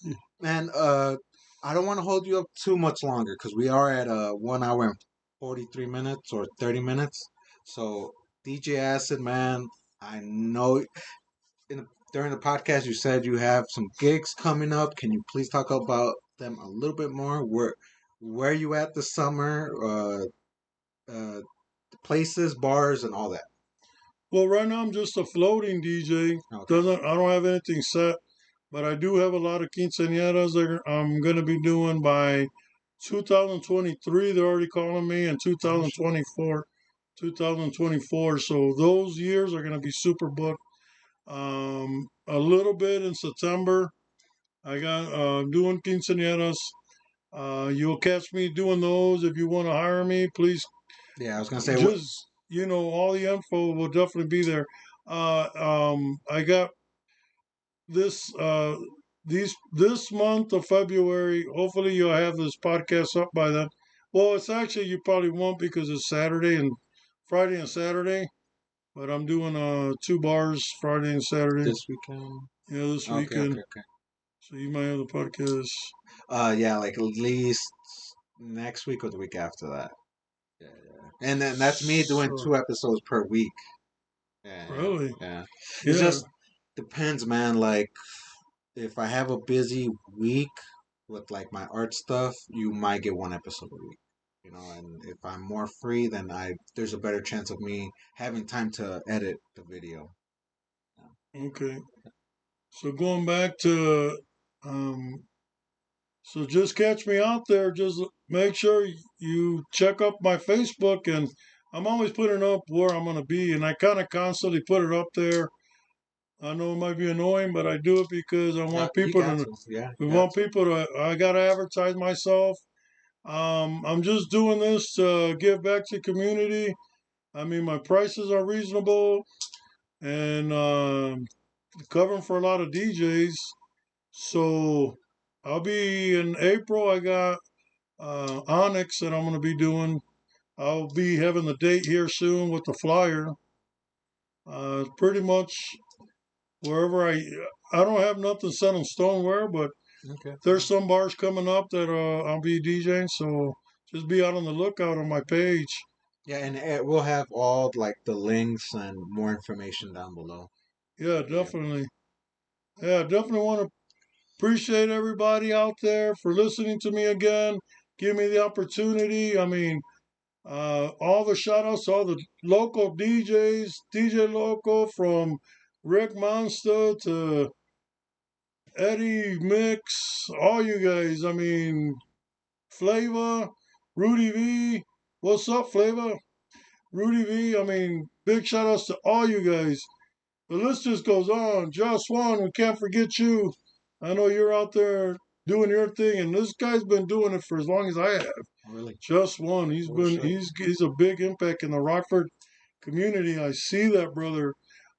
man, I don't want to hold you up too much longer because we are at 1 hour and 43 minutes or 30 minutes. So DJ Acid, man, I know during the podcast you said you have some gigs coming up. Can you please talk about them a little bit more? Where you at this summer? Uh, places, bars, and all that. Well, right now I'm just a floating DJ. Okay. Doesn't I don't have anything set, but I do have a lot of quinceañeras that I'm going to be doing by 2023. They're already calling me, and Oh shit. 2024. So those years are going to be super booked. A little bit in September. I got doing quinceañeras. You'll catch me doing those. If you want to hire me, please Yeah, I was gonna say what. just all the info will definitely be there. I got this this month of February. Hopefully, you'll have this podcast up by then. Well, it's actually you probably won't because it's Saturday and Friday and Saturday. But I'm doing two bars Friday and Saturday. This weekend. Yeah, this Okay, weekend. okay, okay. So you might have the podcast. Yeah, like at least next week or the week after that. Yeah, yeah. And then that's me doing So 2 episodes per week. Yeah, yeah, really, yeah. It yeah. just depends, man. Like if I have a busy week with like my art stuff, you might get 1 episode a week. And if I'm more free, then I there's a better chance of me having time to edit the video. Okay. So going back to um, so just catch me out there. Just make sure you check up my Facebook, and I'm always putting up where I'm going to be, and I kind of constantly put it up there. I know it might be annoying, but I do it because I want You people got to. to, yeah, We you got want to. people to. I got to advertise myself. I'm just doing this to give back to the community. I mean, my prices are reasonable and covering for a lot of DJs. So I'll be in April. I got Onyx that I'm going to be doing. I'll be having the date here soon with the flyer. Pretty much wherever I don't have nothing set in stone where, but Okay. there's some bars coming up that I'll be DJing. So just be out on the lookout on my page. Yeah, and we'll have all like the links and more information down below. Yeah, Yeah. definitely. Yeah, definitely want to appreciate everybody out there for listening to me again. Give me the opportunity. I mean, All the shout outs to all the local DJs, DJ Local from Rick Monster to Eddie Mix, all you guys. I mean, Flavor, Rudy V. What's up, Flavor? Rudy V. I mean, big shout outs to all you guys. The list just goes on. Josh Swan, we can't forget you. I know you're out there doing your thing, and this guy's been doing it for as long as I have. Really? Just one. Oh, shit. He's a big impact in the Rockford community. I see that, brother.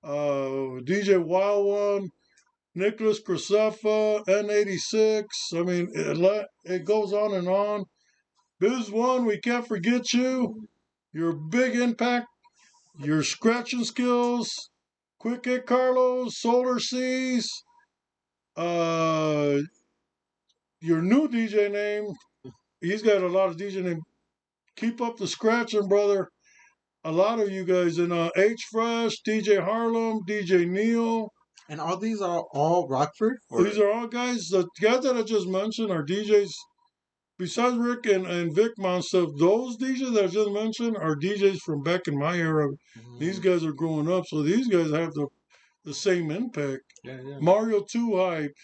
DJ Wild One, Nicholas Crisefa, N86. I mean, it goes on and on. Biz One, we can't forget you. Your big impact, your scratching skills, Quick Hit Carlos, Solar Seas, uh, your new DJ name. He's got a lot of DJ name. Keep up the scratching, brother. A lot of you guys in H Fresh, DJ Harlem, DJ Neil. And all these are all Rockford? Or? These are all guys. The guys that I just mentioned are DJs. Besides Rick and Vic Monstuff, those DJs that I just mentioned are DJs from back in my era. These guys are growing up, so these guys have the same impact. Yeah, yeah. Mario Two Hype,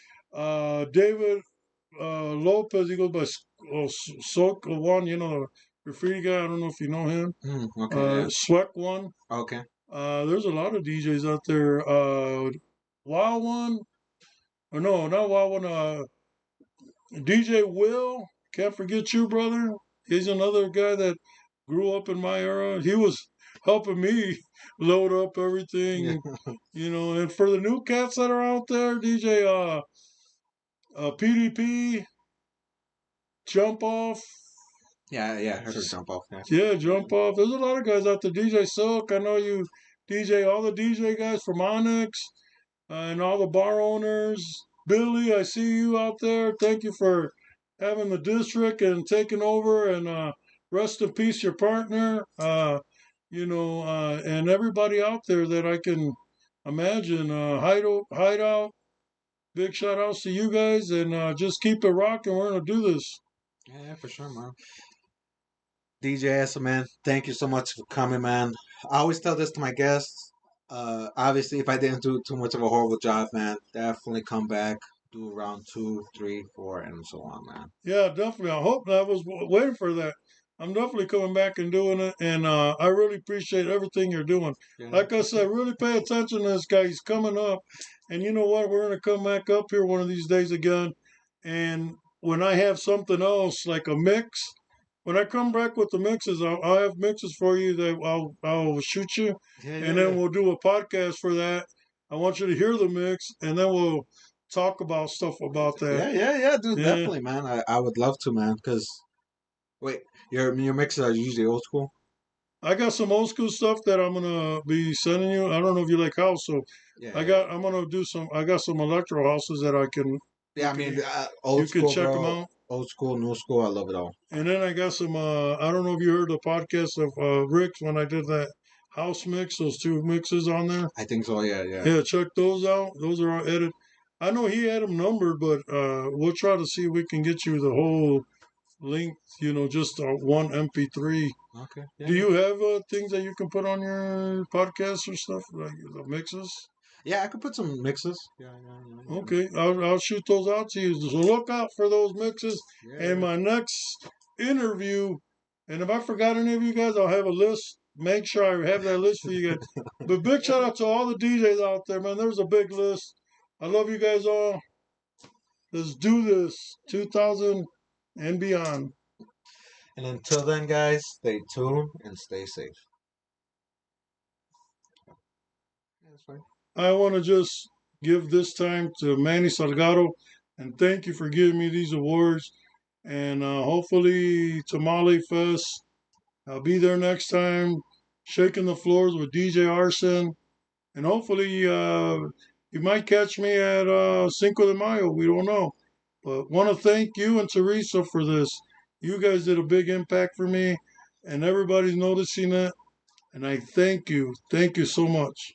David Lopez, he goes by Sok One, you know, the graffiti guy. I don't know if you know him. Okay. Yeah. Swek One. Okay. There's a lot of DJs out there. Wild One, or no, not Wild One. DJ Will, can't forget you, brother. He's another guy that grew up in my era. He was helping me load up everything, you know. And for the new cats that are out there, DJ PDP, Jump Off. Yeah, I heard of Jump Off. Yeah, Jump Off. There's a lot of guys out there. DJ Silk, I know you DJ, all the DJ guys from Onyx and all the bar owners. Billy, I see you out there. Thank you for having the district and taking over. And rest in peace, your partner. And everybody out there that I can imagine. Hideout. Big shout outs to you guys, and just keep it rocking. We're gonna do this. Yeah, for sure, man. DJ Acid, man, thank you so much for coming, man. I always tell this to my guests. Obviously, if I didn't do too much of a horrible job, man, definitely come back, do round 2, 3, 4, and so on, man. Yeah, definitely. I hope I was waiting for that. I'm definitely coming back and doing it, and I really appreciate everything you're doing. Yeah. Like I said, really pay attention to this guy. He's coming up, and you know what? We're going to come back up here one of these days again. And when I have something else like a mix, when I come back with the mixes, I'll have mixes for you that I'll shoot you, and then we'll do a podcast for that. I want you to hear the mix, and then we'll talk about stuff about that. Yeah, dude, definitely, man. I would love to, man. Because wait, your mixes are usually old school. I got some old school stuff that I'm gonna be sending you. I don't know if you like house, so I'm gonna do some. I got some electro houses that I can. Yeah, I mean, old school. You can check them out. Old school, new school. I love it all. And then I got some. I don't know if you heard the podcast of Rick's when I did that house mix. Those two mixes on there. I think so. Yeah. Yeah, check those out. Those are all edited. I know he had them numbered, but we'll try to see if we can get you the whole link. You know, just one MP3. Okay. Yeah. Do you have things that you can put on your podcast or stuff like the mixes? Yeah, I could put some mixes. Yeah. Okay, I'll shoot those out to you. So look out for those mixes. Yeah. And my next interview, and if I forgot any of you guys, I'll have a list. Make sure I have that list for you guys. But big shout out to all the DJs out there, man. There's a big list. I love you guys all. Let's do this 2000 and beyond. And until then, guys, stay tuned and stay safe. That's fine. I want to just give this time to Manny Salgado and thank you for giving me these awards. And hopefully, Tamale Fest, I'll be there next time, shaking the floors with DJ Arson. And hopefully, you might catch me at Cinco de Mayo. We don't know. But want to thank you and Teresa for this. You guys did a big impact for me, and everybody's noticing it. And I thank you. Thank you so much.